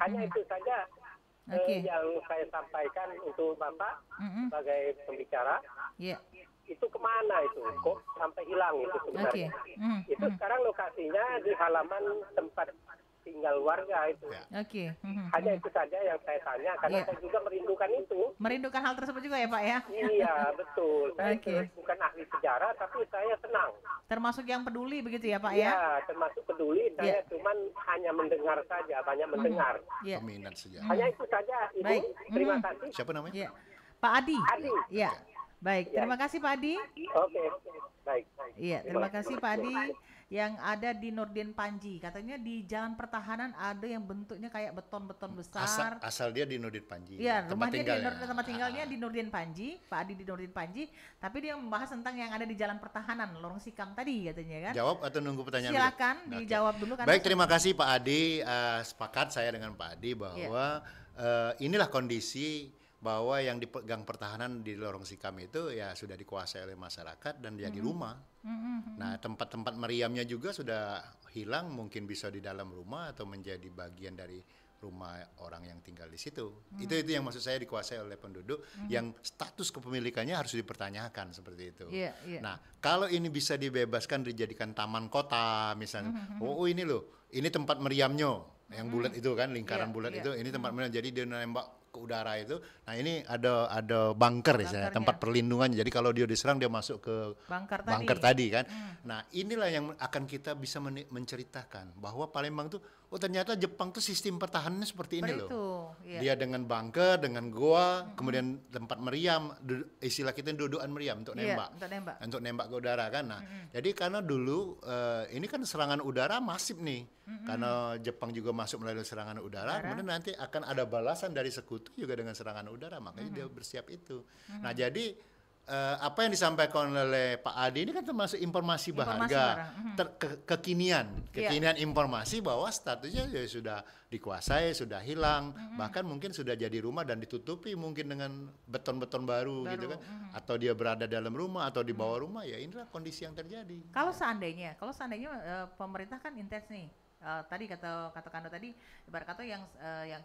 Hanya itu saja. Yang saya sampaikan untuk Bapak sebagai pembicara, itu kemana itu? Kok sampai hilang itu sebenarnya? Itu sekarang lokasinya di halaman tempat tinggal warga itu. Hanya itu saja yang saya tanya, karena saya juga merindukan itu. Merindukan hal tersebut juga ya Pak ya? Iya betul. Saya bukan ahli sejarah, tapi saya senang. Termasuk yang peduli begitu ya Pak ya? Iya, termasuk peduli. Saya cuman hanya mendengar saja, banyak mendengar. Peminat sejarah. Hanya itu saja, Ibu. Baik. Terima kasih. Siapa namanya? Pak Adi. Adi. Baik, terima kasih Pak Adi. Oke, baik. Iya, terima kasih Pak Adi yang ada di Nurdin Panji. Katanya di jalan pertahanan ada yang bentuknya kayak beton-beton besar. Asal dia di Nurdin Panji. Iya, rumah dia di tempat tinggalnya di Nurdin Panji, Pak Adi di Nurdin Panji. Tapi dia membahas tentang yang ada di jalan pertahanan, Lorong Sikam tadi katanya kan. Jawab atau nunggu pertanyaan? Silakan dijawab dulu kan. Baik, terima kasih Pak Adi. Sepakat saya dengan Pak Adi bahwa inilah kondisi bahwa yang dipegang pertahanan di Lorong Sikam itu ya sudah dikuasai oleh masyarakat dan jadi rumah. Nah, tempat-tempat meriamnya juga sudah hilang, mungkin bisa di dalam rumah atau menjadi bagian dari rumah orang yang tinggal di situ. Itu yang maksud saya dikuasai oleh penduduk yang status kepemilikannya harus dipertanyakan seperti itu. Nah, kalau ini bisa dibebaskan dijadikan taman kota misalnya. Oh ini loh, ini tempat meriamnya yang bulat itu kan, lingkaran bulat itu, ini tempat meriam, jadi dia nembak ke udara itu. Nah ini ada bunker ya, tempat perlindungan. Jadi kalau dia diserang dia masuk ke bunker tadi kan. Nah inilah yang akan kita bisa menceritakan bahwa Palembang tuh ternyata Jepang tuh sistem pertahanannya seperti ini loh. Dia dengan bunker, dengan goa, kemudian tempat meriam, istilah kita dudukan meriam untuk nembak. Untuk nembak ke udara kan. Nah jadi karena dulu ini kan serangan udara masif nih. Karena Jepang juga masuk melalui serangan udara, kemudian nanti akan ada balasan dari sekutu juga dengan serangan udara, makanya dia bersiap itu. Nah jadi apa yang disampaikan oleh Pak Adi ini kan termasuk informasi berharga, kekinian informasi bahwa statusnya ya sudah dikuasai, sudah hilang, bahkan mungkin sudah jadi rumah dan ditutupi mungkin dengan beton-beton baru gitu kan, atau dia berada dalam rumah atau di bawah rumah, ya inilah kondisi yang terjadi. Kalau seandainya pemerintah kan intens nih. Tadi kata Kando tadi, ibarat kata yang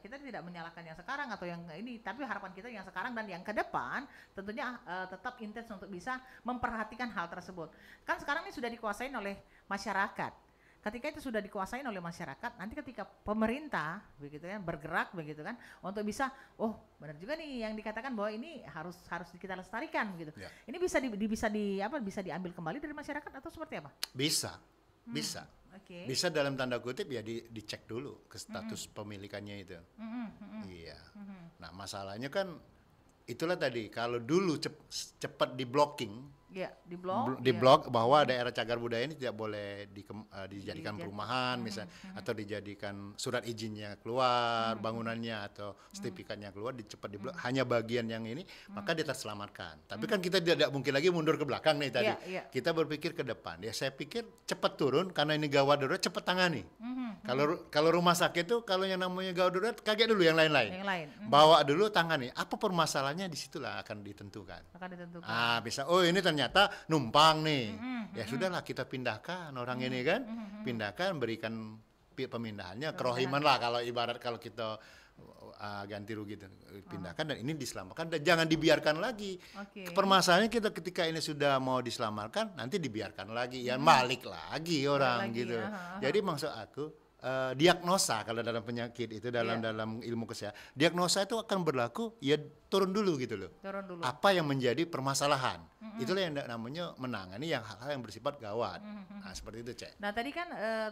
kita tidak menyalahkan yang sekarang atau yang ini, tapi harapan kita yang sekarang dan yang ke depan tentunya tetap intens untuk bisa memperhatikan hal tersebut. Kan sekarang ini sudah dikuasain oleh masyarakat. Ketika itu sudah dikuasain oleh masyarakat, nanti ketika pemerintah begitu kan bergerak begitu kan untuk bisa, benar juga nih yang dikatakan bahwa ini harus kita lestarikan gitu. Ini bisa diambil kembali dari masyarakat atau seperti apa? Bisa. Bisa dalam tanda kutip ya dicek dulu ke status pemilikannya itu. Iya. Nah masalahnya kan itulah tadi, kalau dulu cepat di blocking Ya, diblok. Diblok bahwa daerah cagar budaya ini tidak boleh dijadikan perumahan misalnya, atau dijadikan surat izinnya keluar, bangunannya atau sertifikatnya keluar, cepat diblok. Hanya bagian yang ini, maka dia terselamatkan. Tapi kan kita tidak mungkin lagi mundur ke belakang nih tadi. Kita berpikir ke depan. Ya saya pikir cepat turun karena ini gawat darurat, cepat tangani. Kalau rumah sakit itu kalau yang namanya gawat darurat kaget dulu yang lain-lain. Bawa dulu tangani. Apa permasalahannya, disitulah akan ditentukan. Bisa ini ternyata numpang nih. Ya sudahlah, kita pindahkan orang ini kan. Pindahkan, berikan pemindahannya kerohiman lah kalau ibarat, kalau kita ganti rugi, pindahkan dan ini diselamatkan dan jangan dibiarkan lagi. Permasalahannya kita ketika ini sudah mau diselamatkan, nanti dibiarkan lagi, ya balik lagi orang gitu. Jadi maksud aku, diagnosa kalau dalam penyakit itu dalam ilmu kesehatan, diagnosa itu akan berlaku ya turun dulu gitu loh. Apa yang menjadi permasalahan, itulah yang namanya menangani yang hal-hal yang bersifat gawat. Nah seperti itu, Cek. Nah tadi kan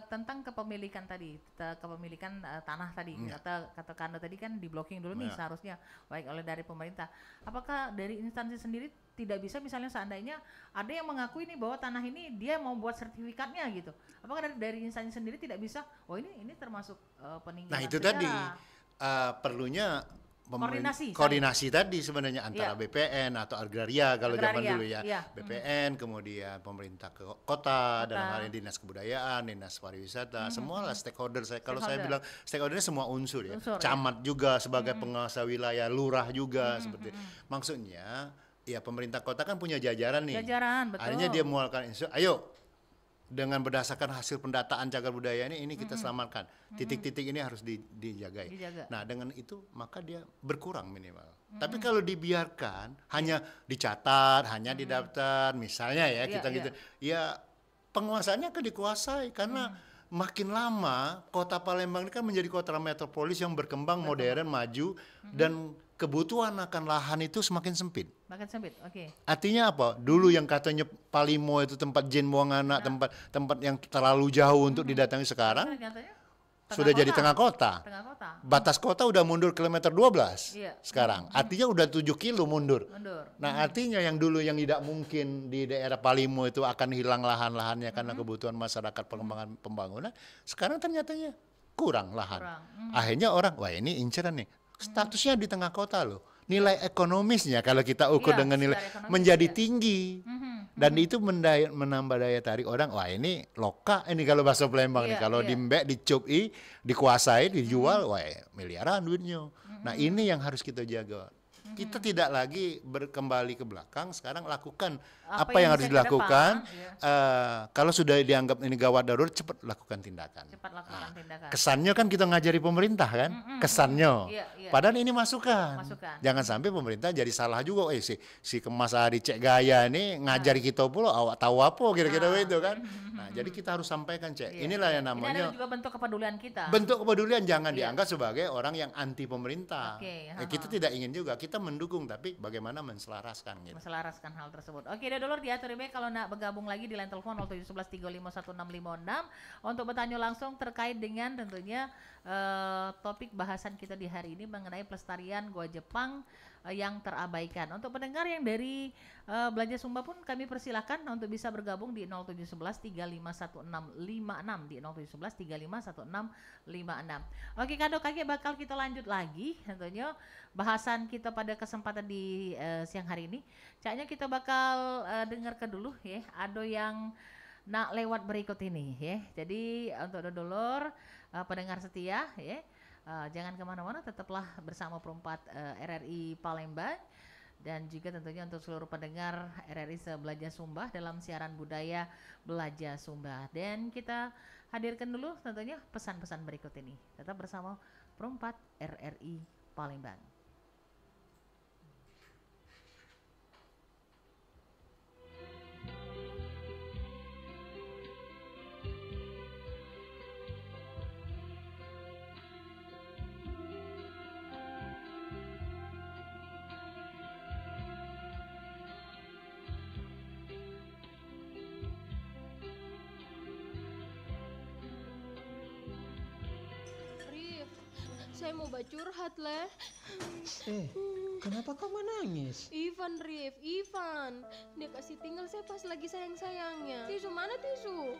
tentang kepemilikan tadi, kepemilikan tanah tadi, kata Kando tadi kan di blocking dulu nih seharusnya baik oleh dari pemerintah. Apakah dari instansi sendiri tidak bisa, misalnya seandainya ada yang mengakui nih bahwa tanah ini dia mau buat sertifikatnya gitu, apakah dari instansi sendiri tidak bisa, ini termasuk peninggalan Nah itu sejarah. tadi perlunya koordinasi tadi sebenarnya antara BPN atau agraria kalau zaman dulu ya. BPN, kemudian pemerintah kota, dalam hal ini dinas kebudayaan, dinas pariwisata, semua lah stakeholder. Kalau saya bilang stakeholdernya semua unsur ya. Camat juga sebagai penguasa wilayah, lurah juga seperti. Maksudnya ya pemerintah kota kan punya jajaran nih. Betul. Akhirnya dia mengeluarkan instruksi, ayo dengan berdasarkan hasil pendataan cagar budaya ini kita selamatkan. Titik-titik ini harus dijaga. Nah, dengan itu maka dia berkurang minimal. Tapi kalau dibiarkan hanya dicatat, hanya didaftar, misalnya ya kita gitu. Ya penguasaannya akan dikuasai karena makin lama kota Palembang ini kan menjadi kota metropolis yang berkembang, modern, maju, dan kebutuhan akan lahan itu semakin sempit. Makin sempit, Artinya apa? Dulu yang katanya Palimo itu tempat jin buang anak, tempat yang terlalu jauh untuk didatangi, sekarang sudah jadi tengah kota. Batas kota udah mundur kilometer 12 sekarang. Artinya udah 7 kilo mundur. Nah artinya yang dulu yang tidak mungkin di daerah Palimo itu akan hilang lahan-lahannya karena kebutuhan masyarakat pengembangan pembangunan, sekarang ternyatanya kurang lahan. Akhirnya orang, wah ini inceran nih. Statusnya di tengah kota loh. Nilai ekonomisnya kalau kita ukur dengan nilai menjadi tinggi. Dan itu menambah daya tarik orang. Wah ini loka ini kalau bahasa Palembang nih. Kalau dimbek, dicupi, dikuasai, dijual, wah miliaran duitnya. Nah ini yang harus kita jaga. Kita tidak lagi berkembali ke belakang, sekarang lakukan apa yang harus dilakukan. Kalau sudah dianggap ini gawat darurat, cepat lakukan tindakan. Kesannya kan kita ngajari pemerintah kan, kesannya. Padahal ini masukan. Jangan sampai pemerintah jadi salah juga. Si Kemas Ari Cek Gaya ini ngajari kita pula, awak tahu apa kira-kira itu kan. Nah jadi kita harus sampaikan, Cek. Inilah yang namanya. Ini juga bentuk kepedulian kita. Bentuk kepedulian, jangan dianggap sebagai orang yang anti pemerintah. Kita tidak ingin juga, kita mendukung, tapi bagaimana menselaraskan gitu. Menselaraskan hal tersebut. Oke, dulur diatur baik kalau nak bergabung lagi di line telepon 0711351656 untuk bertanya langsung terkait dengan tentunya topik bahasan kita di hari ini mengenai pelestarian Goa Jepang yang terabaikan. Untuk pendengar yang dari Belanja Sumba pun kami persilakan untuk bisa bergabung di 0711351656 di 0711351656. Oke, Kado Kakek bakal kita lanjut lagi tentunya bahasan kita pada kesempatan di siang hari ini. Caknya kita bakal dengarkan dulu ya, ada yang nak lewat berikut ini ya. Jadi untuk dulur pendengar setia ya, jangan kemana-mana, tetaplah bersama Perempat RRI Palembang dan juga tentunya untuk seluruh pendengar RRI se-Belanja Sumba dalam siaran budaya Belanja Sumba. Dan kita hadirkan dulu tentunya pesan-pesan berikut ini. Tetap bersama Perempat RRI Palembang. Saya mau curhat, Leh. Kenapa kau menangis? Ivan, Rif, Ivan. Dia kasih tinggal saya pas lagi sayang-sayangnya. Tisu mana tisu?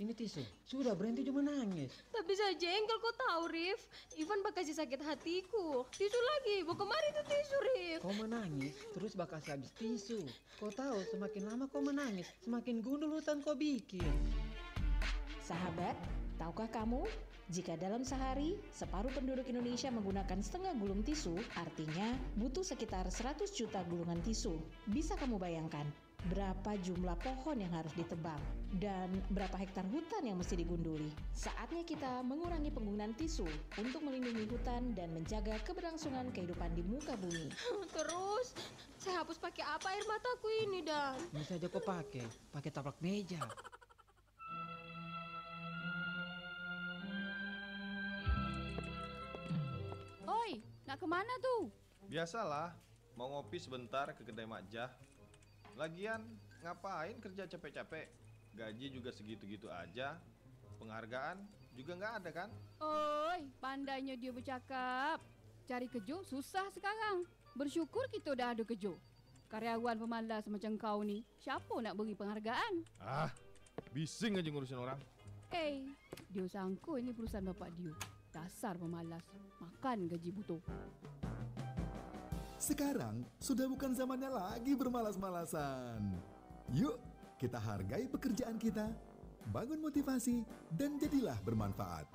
Ini tisu. Sudah berhenti cuma nangis. Tapi saya jengkel, kau tahu, Rif. Ivan bakal kasih sakit hatiku. Tisu lagi, bawa kemari tuh tisu, Rif. Kau menangis, terus bakal habis tisu. Kau tahu semakin lama kau menangis, semakin gundul hutan kau bikin. Sahabat, tahukah kamu? Jika dalam sehari, separuh penduduk Indonesia menggunakan setengah gulung tisu, artinya butuh sekitar 100 juta gulungan tisu. Bisa kamu bayangkan berapa jumlah pohon yang harus ditebang dan berapa hektar hutan yang mesti digunduli? Saatnya kita mengurangi penggunaan tisu untuk melindungi hutan dan menjaga keberlangsungan kehidupan di muka bumi. Terus, saya hapus pakai apa air mataku ini, Dan? Ini saja kau pakai taplak meja. Oi, nak kemana tuh? Biasalah, mau ngopi sebentar ke kedai Mak Jah. Lagian, ngapain kerja capek-capek? Gaji juga segitu-gitu aja. Penghargaan juga nggak ada kan? Oi, pandainya dia bercakap. Cari kerja susah sekarang. Bersyukur kita udah ada kerja. Karyawan pemalas macam kau ni, siapa nak beri penghargaan? Bising aja ngurusin orang. Dia sangka ini perusahaan bapak dia. Dasar pemalas, makan gaji butuh. Sekarang sudah bukan zamannya lagi bermalas-malasan. Yuk, kita hargai pekerjaan kita, bangun motivasi, dan jadilah bermanfaat.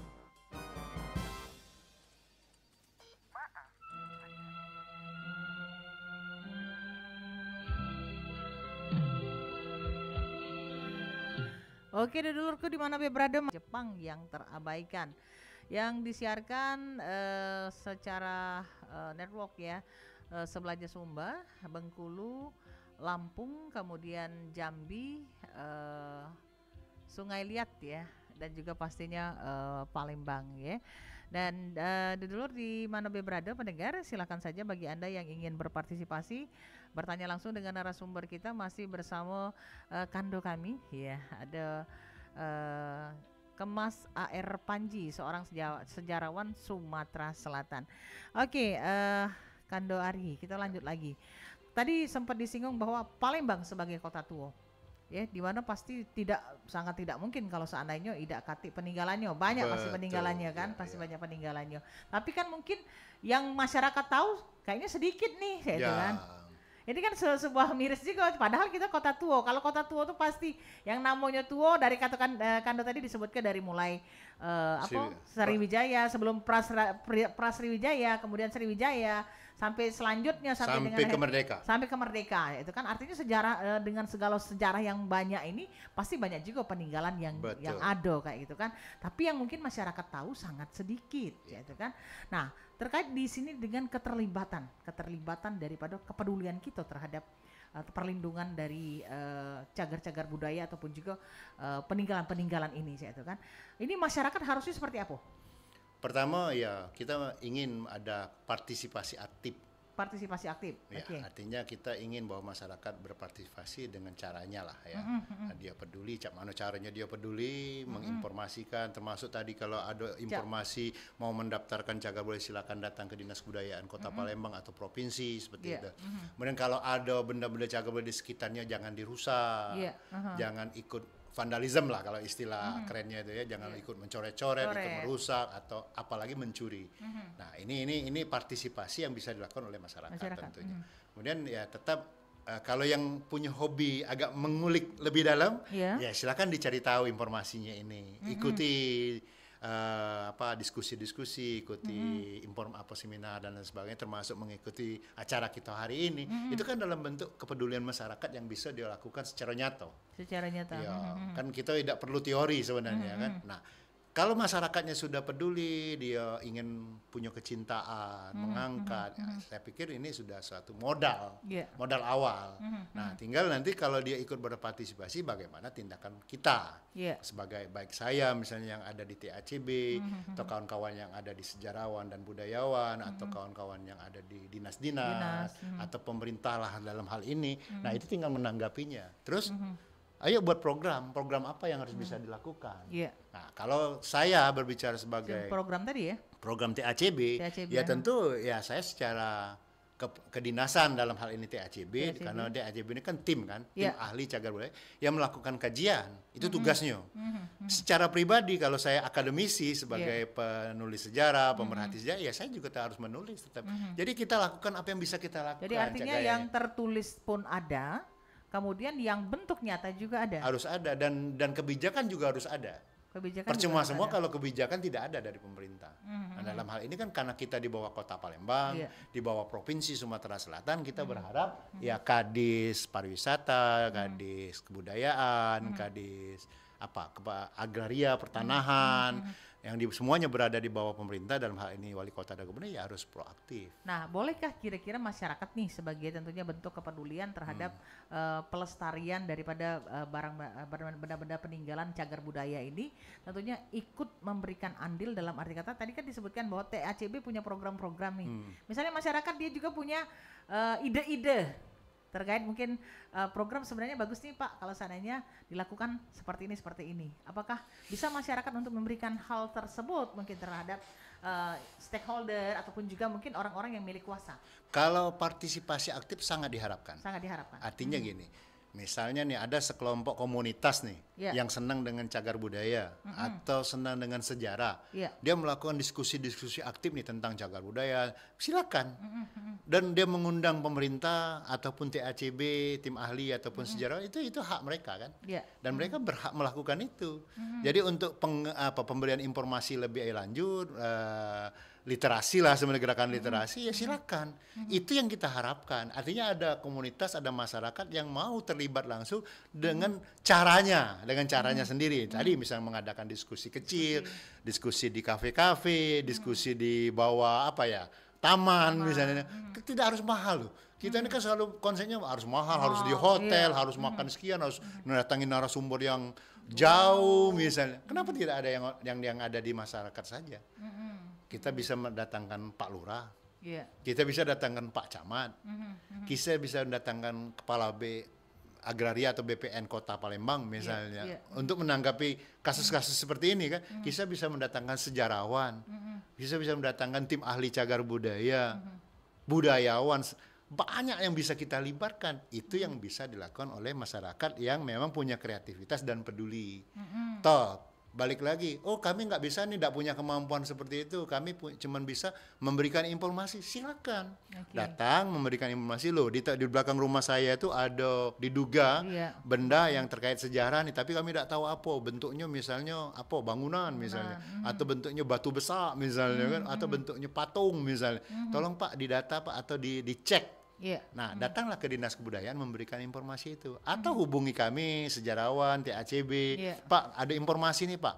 Oke, dulurku di mana berada, Jepang yang terabaikan, yang disiarkan secara network ya, sebelahnya Sumba, Bengkulu, Lampung, kemudian Jambi, Sungai Liat ya, dan juga pastinya Palembang ya. Dan dulur di mana berada pendengar, silakan saja bagi Anda yang ingin berpartisipasi, bertanya langsung dengan narasumber kita, masih bersama Kando kami ya, ada Kemas A.R. Panji, seorang sejarawan Sumatera Selatan. Oke, Kando Ari, kita lanjut lagi. Tadi sempat disinggung bahwa Palembang sebagai kota tua, ya, di mana pasti sangat tidak mungkin kalau seandainya tidak kati peninggalannya, banyak pasti peninggalannya kan, pasti banyak peninggalannya. Tapi kan mungkin yang masyarakat tahu kayaknya sedikit nih, gitu kan. Ini kan sebuah miris juga, padahal kita kota tua. Kalau kota tua tuh pasti yang namanya tua dari katakan Kando tadi disebutkan dari mulai Sriwijaya, sebelum Prasriwijaya, kemudian Sriwijaya, sampai selanjutnya sampai ke Merdeka. Itu kan artinya sejarah, dengan segala sejarah yang banyak ini pasti banyak juga peninggalan yang ada kayak gitu kan. Tapi yang mungkin masyarakat tahu sangat sedikit, ya itu kan. Nah, terkait di sini dengan keterlibatan daripada kepedulian kita terhadap perlindungan dari cagar-cagar budaya ataupun juga peninggalan-peninggalan ini, ya itu kan. Ini masyarakat harusnya seperti apa? Pertama ya kita ingin ada partisipasi aktif. Ya, artinya kita ingin bahwa masyarakat berpartisipasi dengan caranya lah ya. Dia peduli, mana caranya dia peduli, menginformasikan, termasuk tadi kalau ada informasi mau mendaftarkan cagar budaya silakan datang ke Dinas Kebudayaan Kota Palembang atau provinsi seperti itu. Kemudian kalau ada benda-benda cagar budaya di sekitarnya jangan dirusak, jangan ikut vandalisme lah kalau istilah kerennya itu ya, jangan ikut mencoret-coret, ikut merusak atau apalagi mencuri. Nah, ini partisipasi yang bisa dilakukan oleh masyarakat. Tentunya. Kemudian ya tetap kalau yang punya hobi agak mengulik lebih dalam, ya silakan dicari tahu informasinya ini. Ikuti diskusi-diskusi, ikuti seminar dan lain sebagainya, termasuk mengikuti acara kita hari ini. Itu kan dalam bentuk kepedulian masyarakat yang bisa dilakukan secara nyata. Ya, kan kita tidak perlu teori sebenarnya kan. Nah, kalau masyarakatnya sudah peduli, dia ingin punya kecintaan, mengangkat, saya pikir ini sudah suatu modal awal. Nah, tinggal nanti kalau dia ikut berpartisipasi, bagaimana tindakan kita sebagai baik saya misalnya yang ada di TACB, atau kawan-kawan yang ada di sejarawan dan budayawan, atau kawan-kawan yang ada di dinas-dinas, atau pemerintah lah dalam hal ini. Nah, itu tinggal menanggapinya. Terus ayo buat program apa yang harus bisa dilakukan. Nah, kalau saya berbicara sebagai program tadi ya, program TACB, ya tentu ya saya secara kedinasan dalam hal ini TACB, karena TACB ini kan tim ahli cagar budaya yang melakukan kajian, itu tugasnya. Secara pribadi kalau saya akademisi sebagai penulis sejarah, pemerhati sejarah, ya saya juga harus menulis tetap. Jadi kita lakukan apa yang bisa kita lakukan. Jadi artinya yang tertulis pun ada, kemudian yang bentuk nyata juga ada. Harus ada, dan kebijakan juga harus ada. Percuma semua kalau kebijakan tidak ada dari pemerintah. Nah, dalam hal ini kan karena kita di bawah Kota Palembang, di bawah Provinsi Sumatera Selatan, kita berharap ya Kadis Pariwisata, Kadis Kebudayaan, Kadis Agraria, Pertanahan, yang semuanya berada di bawah pemerintah, dalam hal ini Wali Kota dan Gubernur, ya harus proaktif. Nah, bolehkah kira-kira masyarakat nih sebagai tentunya bentuk kepedulian terhadap pelestarian daripada benda-benda peninggalan cagar budaya ini, tentunya ikut memberikan andil dalam arti kata, tadi kan disebutkan bahwa TACB punya program-program nih. Misalnya masyarakat dia juga punya ide-ide terkait mungkin program sebenarnya bagus nih Pak kalau seandainya dilakukan seperti ini. Apakah bisa masyarakat untuk memberikan hal tersebut mungkin terhadap stakeholder ataupun juga mungkin orang-orang yang milik kuasa? Kalau partisipasi aktif sangat diharapkan. Artinya gini, misalnya nih ada sekelompok komunitas nih yang senang dengan cagar budaya atau senang dengan sejarah, dia melakukan diskusi-diskusi aktif nih tentang cagar budaya, silakan. Dan dia mengundang pemerintah ataupun TACB, tim ahli ataupun sejarah, itu hak mereka kan. Dan mereka berhak melakukan itu. Jadi untuk pemberian informasi lebih lanjut, literasi lah sebenarnya, gerakan literasi, ya silakan. Itu yang kita harapkan. Artinya ada komunitas, ada masyarakat yang mau terlibat langsung dengan caranya sendiri. Tadi misalnya mengadakan diskusi kecil, diskusi di kafe-kafe, diskusi di bawah taman misalnya. Tidak harus mahal loh. Kita ini kan selalu konsepnya harus mahal, harus di hotel, harus makan sekian, harus mendatangi narasumber yang jauh misalnya. Kenapa tidak ada yang ada di masyarakat saja? Kita bisa mendatangkan Pak Lurah, kita bisa datangkan Pak Camat, kita bisa mendatangkan Kepala Agraria atau BPN Kota Palembang misalnya, untuk menanggapi kasus-kasus seperti ini kan. Kita bisa mendatangkan sejarawan, kita bisa mendatangkan tim ahli cagar budaya, budayawan, banyak yang bisa kita libatkan. Itu yang bisa dilakukan oleh masyarakat yang memang punya kreativitas dan peduli. Balik lagi, kami nggak bisa nih, nggak punya kemampuan seperti itu, kami cuma bisa memberikan informasi, silakan datang memberikan informasi. Loh, di belakang rumah saya itu ada diduga benda yang terkait sejarah nih, tapi kami tidak tahu apa bentuknya, misalnya bangunan misalnya, atau bentuknya batu besar misalnya kan, atau bentuknya patung misalnya. Tolong Pak didata Pak, atau dicek. Nah, datanglah ke Dinas Kebudayaan memberikan informasi itu, atau hubungi kami sejarawan TACB, Pak ada informasi nih Pak.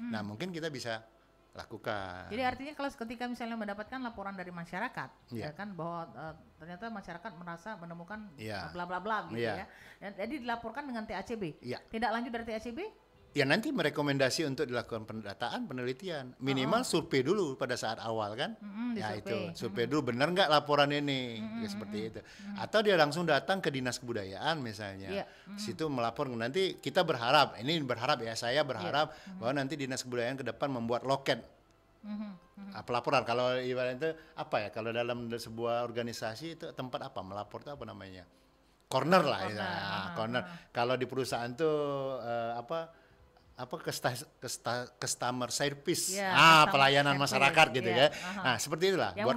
Nah, mungkin kita bisa lakukan. Jadi artinya kalau ketika misalnya mendapatkan laporan dari masyarakat, ya kan, bahwa ternyata masyarakat merasa menemukan bla bla bla gitu ya, jadi dilaporkan dengan TACB. Tidak lanjut dari TACB? Ya nanti merekomendasi untuk dilakukan pendataan, penelitian, minimal survei dulu pada saat awal kan, survei dulu benar nggak laporan ini, seperti itu. Atau dia langsung datang ke Dinas Kebudayaan misalnya, situ melapor. Nanti kita berharap, saya berharap bahwa nanti Dinas Kebudayaan ke depan membuat loket pelaporan. Kalau ibaratnya itu kalau dalam sebuah organisasi itu tempat melapor itu namanya? Corner lah, corner. Kalau di perusahaan tuh customer service, pelayanan masyarakat gitu ya. Nah, seperti itulah. Yang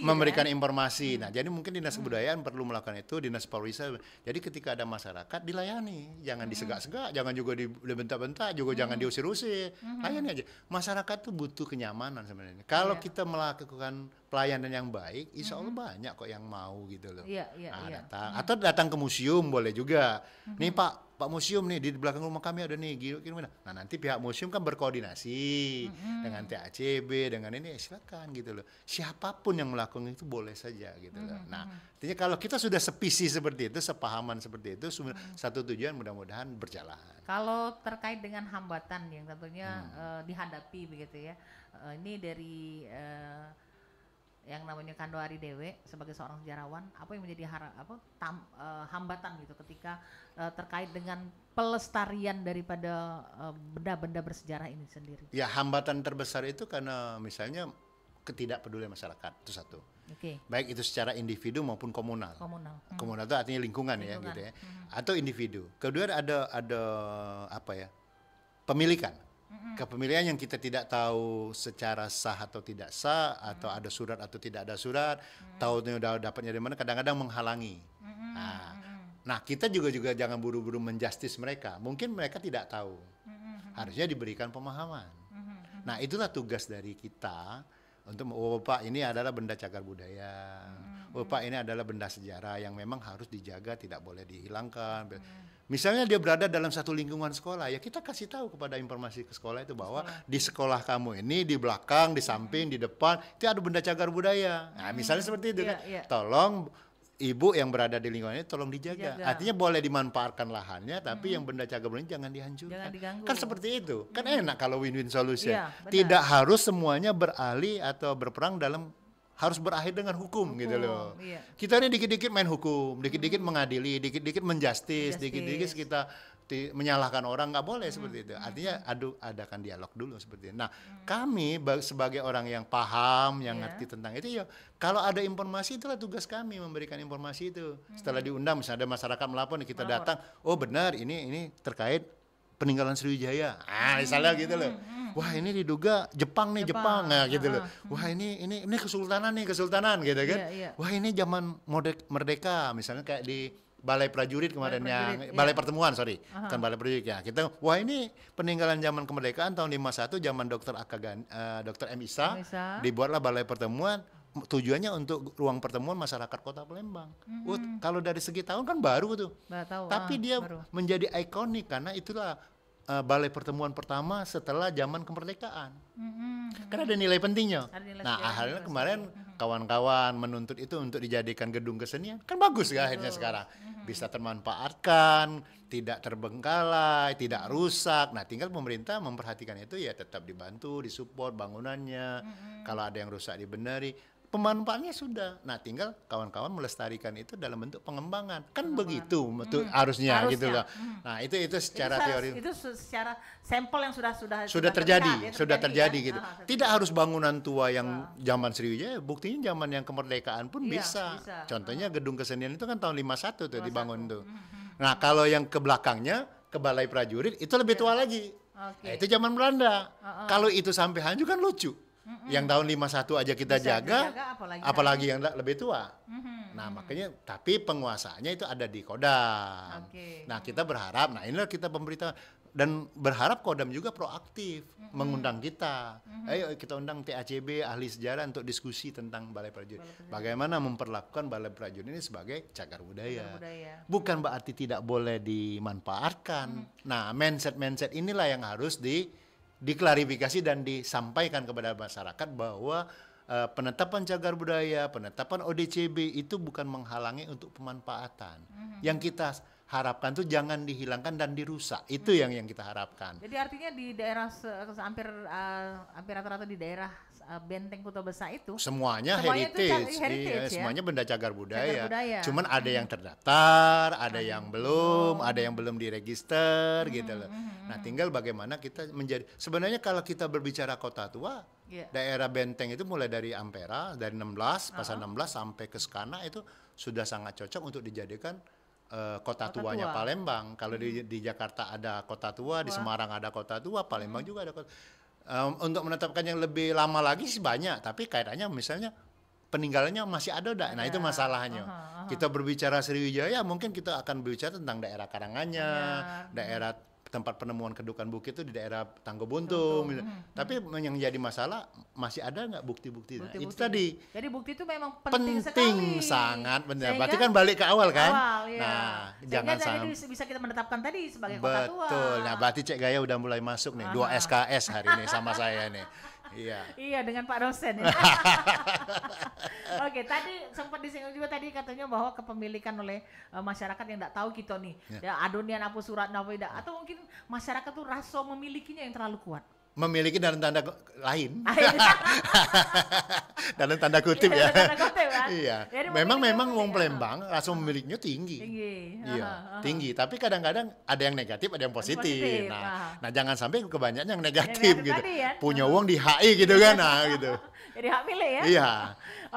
memberikan informasi. Nah, jadi mungkin Dinas Kebudayaan perlu melakukan itu, Dinas Pariwisata. Jadi ketika ada masyarakat dilayani, jangan disegak-segak, jangan juga dibentak-bentak, juga jangan diusir-usir. Layani aja. Masyarakat tuh butuh kenyamanan sebenarnya. Kalau kita melakukan pelayanan yang baik, insya Allah banyak kok yang mau gitu loh. Datang. Atau datang ke museum boleh juga. Nih Pak museum nih di belakang rumah kami ada nih gimana. Nah, nanti pihak museum kan berkoordinasi dengan TACB, dengan ini, silakan gitu loh. Siapapun yang melakukan itu boleh saja gitu loh. Nah, artinya kalau kita sudah sepisi seperti itu, sepahaman seperti itu, satu tujuan mudah-mudahan berjalan. Kalau terkait dengan hambatan yang tentunya dihadapi begitu ya, ini dari yang namanya Kando Ari Dewe sebagai seorang sejarawan, apa yang menjadi hambatan gitu ketika terkait dengan pelestarian daripada benda-benda bersejarah ini sendiri? Ya, hambatan terbesar itu karena misalnya ketidakpedulian masyarakat, itu satu. Baik itu secara individu maupun komunal. Komunal itu artinya lingkungan ya gitu ya. Atau individu. Kedua ada apa ya? Pemilikan. Kepemilikan yang kita tidak tahu secara sah atau tidak sah, atau ada surat atau tidak ada surat, tahunya udah dapatnya dari mana, kadang-kadang menghalangi. Nah, kita juga jangan buru-buru menjustis mereka. Mungkin mereka tidak tahu. Harusnya diberikan pemahaman. Nah, itulah tugas dari kita untuk Pak ini adalah benda cagar budaya. Pak ini adalah benda sejarah yang memang harus dijaga, tidak boleh dihilangkan. Misalnya dia berada dalam satu lingkungan sekolah, ya kita kasih tahu kepada informasi ke sekolah itu bahwa di sekolah kamu ini di belakang, di samping, di depan itu ada benda cagar budaya. Nah, misalnya seperti itu kan. Tolong ibu yang berada di lingkungan ini tolong dijaga. Artinya boleh dimanfaatkan lahannya, tapi yang benda cagar budaya jangan dihancurkan. Jangan diganggu. Kan seperti itu. Kan enak kalau win-win solution. Tidak harus semuanya beralih atau berperang dalam harus berakhir dengan hukum gitu loh. Kita ini dikit-dikit main hukum, dikit-dikit mengadili, dikit-dikit menjustis, dikit-dikit kita menyalahkan orang, nggak boleh seperti itu. Artinya adakan dialog dulu seperti itu. Nah, kami sebagai orang yang paham, yang ngerti tentang itu, ya kalau ada informasi itulah tugas kami memberikan informasi itu. Setelah diundang, misalnya ada masyarakat melapor, kita datang, oh benar ini terkait peninggalan Sriwijaya. Misalnya gitu loh. Wah, ini diduga Jepang nah gitu loh. Wah, ini kesultanan gitu kan. Wah, ini zaman merdeka, misalnya kayak di Balai Prajurit kemarin Balai Pertemuan, bukan Balai Prajurit ya. Kita wah ini peninggalan zaman kemerdekaan tahun 51 zaman Dr. M. Isa, dibuatlah Balai Pertemuan. Tujuannya untuk ruang pertemuan masyarakat Kota Palembang. Kalau dari segi tahun kan baru tuh. Tapi dia menjadi ikonik karena itulah balai pertemuan pertama setelah zaman kemerdekaan. Karena ada nilai pentingnya. Nah, akhirnya kemarin kawan-kawan menuntut itu untuk dijadikan gedung kesenian. Kan bagus ya akhirnya sekarang. Bisa termanfaatkan, tidak terbengkalai, tidak rusak. Nah, tinggal pemerintah memperhatikan itu ya tetap dibantu, disupport bangunannya. Kalau ada yang rusak dibenerin. Pemanfaatnya sudah. Nah, tinggal kawan-kawan melestarikan itu dalam bentuk pengembangan. Kan begitu harusnya gitu loh. Nah, itu secara teori. Itu secara sampel yang sudah terjadi gitu. Tidak harus bangunan tua yang zaman Sriwijaya, buktinya zaman yang kemerdekaan pun bisa. Contohnya gedung kesenian itu kan tahun 51 tuh dibangun tuh. Nah, kalau yang ke belakangnya ke Balai Prajurit itu lebih tua lagi. Nah, itu zaman Belanda. Kalau itu sampai hancur kan lucu. Yang tahun 51 aja kita jaga apalagi yang lebih tua. Nah, makanya tapi penguasaannya itu ada di Kodam. Nah, kita berharap, nah inilah kita pemerintah dan berharap Kodam juga proaktif mengundang kita. Ayo kita undang TACB ahli sejarah untuk diskusi tentang Balai Prajurit. Bagaimana memperlakukan Balai Prajurit ini sebagai cagar budaya. Bukan berarti tidak boleh dimanfaatkan. Nah, mindset inilah yang harus diklarifikasi dan disampaikan kepada masyarakat bahwa penetapan cagar budaya, penetapan ODCB itu bukan menghalangi untuk pemanfaatan. Yang kita harapkan tuh jangan dihilangkan dan dirusak. Itu yang kita harapkan. Jadi artinya di daerah hampir rata-rata di daerah Benteng Kuto Besa itu semuanya heritage ya? Semuanya benda cagar budaya. Cuman ada yang terdaftar, ada yang belum, ada yang belum diregister gitu loh. Nah, tinggal bagaimana kita menjadi sebenarnya kalau kita berbicara kota tua, daerah Benteng itu mulai dari Ampera, dari 16, Pasar 16 sampai ke Skana itu sudah sangat cocok untuk dijadikan kota tuanya Palembang. Kalau di Jakarta ada kota tua, di Semarang ada kota tua, Palembang juga ada kota. Untuk menetapkan yang lebih lama lagi sih banyak, tapi kaitannya misalnya peninggalannya masih ada udah. Nah, itu masalahnya. Kita berbicara Sriwijaya, mungkin kita akan berbicara tentang daerah Karanganyar, daerah tempat penemuan kedukan bukit itu di daerah Tanggo Buntung. Tapi yang jadi masalah masih ada nggak bukti-bukti? Itu tadi. Jadi bukti itu memang penting sekali. Sangat benar. Berarti kan balik ke awal kan? Nah, jangan sampai bisa kita menetapkan tadi sebagai kota tua. Betul. Nah, berarti Cek Gaya udah mulai masuk nih. 2 SKS hari ini sama saya nih. Iya, dengan Pak dosen. Oke, tadi sempat disinggung juga tadi katanya bahwa kepemilikan oleh masyarakat yang tidak tahu kita nih. Ya, adonian apa surat apa tidak, atau mungkin masyarakat tuh rasa memilikinya yang terlalu kuat. memiliki dalam tanda lain. Dalam tanda kutip ya. Iya. Memang wong Palembang rasa memilikinya tinggi. Iya, tinggi. Tapi kadang-kadang ada yang negatif, ada yang positif. Nah, jangan sampai kebanyakan yang negatif gitu. Punya uang di HI gitu kan, nah gitu. Jadi hak milik ya? Iya.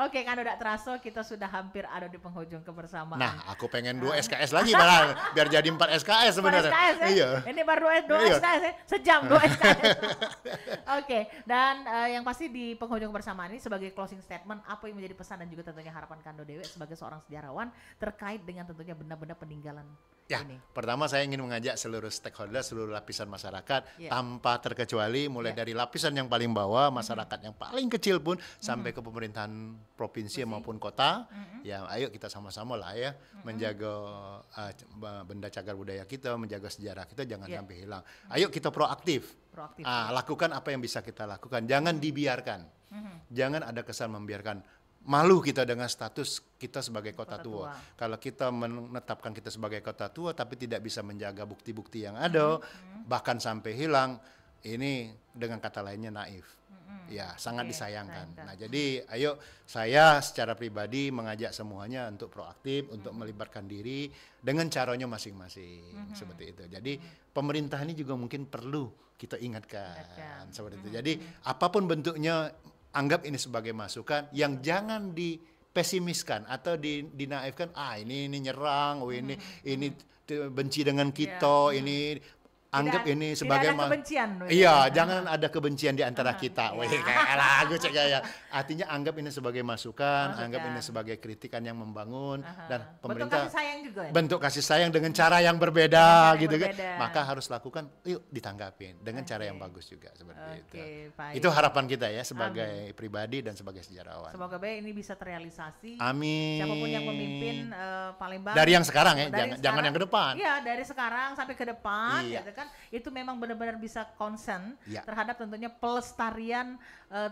Oke, kan udah terasa kita sudah hampir ada di penghujung kebersamaan. Nah, aku pengen 2 SKS lagi malah biar jadi 4 SKS sebenarnya. 4 SKS ya? Iya. Ini baru 2 SKS ya? Sejam 2 SKS. Oke, dan yang pasti di penghujung kebersamaan ini sebagai closing statement, apa yang menjadi pesan dan juga tentunya harapan Kando Dewi sebagai seorang sejarawan terkait dengan tentunya benda-benda peninggalan ini? Pertama saya ingin mengajak seluruh stakeholder, seluruh lapisan masyarakat tanpa terkecuali mulai dari lapisan yang paling bawah, masyarakat yang paling kecil pun sampai ke pemerintahan provinsi maupun kota. Ya, ayo kita sama-sama lah ya menjaga benda cagar budaya kita, menjaga sejarah kita jangan sampai hilang. Ayo kita proaktif. Lakukan apa yang bisa kita lakukan, jangan dibiarkan. Jangan ada kesan membiarkan. Malu kita dengan status kita sebagai kota tua. Kalau kita menetapkan kita sebagai kota tua tapi tidak bisa menjaga bukti-bukti yang ada, bahkan sampai hilang, ini dengan kata lainnya naif. Ya, sangat disayangkan. Nah, jadi ayo saya secara pribadi mengajak semuanya untuk proaktif, untuk melibatkan diri dengan caranya masing-masing. Seperti itu. Jadi pemerintah ini juga mungkin perlu kita ingatkan. Seperti itu. Jadi apapun bentuknya, anggap ini sebagai masukan yang jangan dipesimiskan atau dinaifkan. Ini nyerang, ini benci dengan kita, ini anggap ini sebagai kebencian. Iya, jangan ada kebencian di antara kita. Wih, kayak lagu cek ya. Artinya anggap ini sebagai masukan, anggap ini sebagai kritikan yang membangun dan pemerintah bentuk kasih sayang juga ya? Bentuk kasih sayang dengan cara yang berbeda gitu kan. Maka harus lakukan, yuk ditanggapin dengan cara yang bagus juga seperti itu. Itu harapan kita ya sebagai pribadi dan sebagai sejarawan. Semoga baik ini bisa terrealisasi. Amin. Siapapun yang memimpin Palembang. Dari yang sekarang ya, jangan yang ke depan. Iya, dari sekarang sampai ke depan gitu kan. Itu memang benar-benar bisa concern terhadap tentunya pelestarian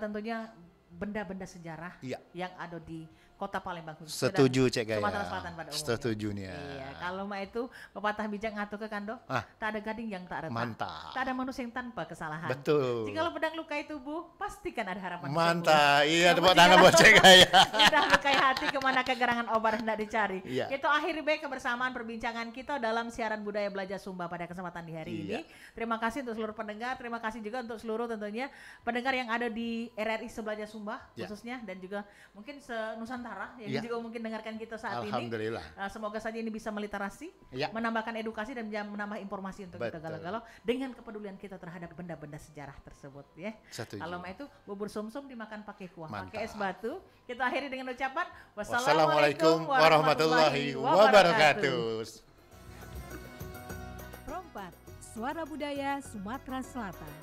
tentunya benda-benda sejarah yang ada di Kota Palembang khusus. Setuju Cek Gaya. Sumatera Selatan pada umumnya. Setuju nih ya. Iya, kalau mah itu pepatah bijak ngatur ke Kando, tak ada gading yang tak retak. Mantap. Tak ada manusia yang tanpa kesalahan. Betul. Jika lo pedang lukai tubuh, pastikan ada harapan. Mantap. Iya, tepuk tangan buat Cek Gaya. Sudah lukai hati kemana kegerangan obat hendak dicari. Kita akhiri baik kebersamaan perbincangan kita dalam siaran budaya belajar Sumba pada kesempatan di hari ini. Terima kasih untuk seluruh pendengar, terima kasih juga untuk seluruh tentunya pendengar yang ada di RRI Sebelajar Sumba khususnya dan juga mungkin se-Nusantara yang juga mungkin dengarkan kita saat Alhamdulillah. ini. Semoga saja ini bisa meliterasi, menambahkan edukasi dan menambah informasi untuk kita galau-galau dengan kepedulian kita terhadap benda-benda sejarah tersebut ya. Kalau itu bubur sumsum dimakan pakai kuah, pakai es batu. Kita akhiri dengan ucapan wassalamualaikum warahmatullahi wabarakatuh. Prompat, Suara Budaya Sumatera Selatan.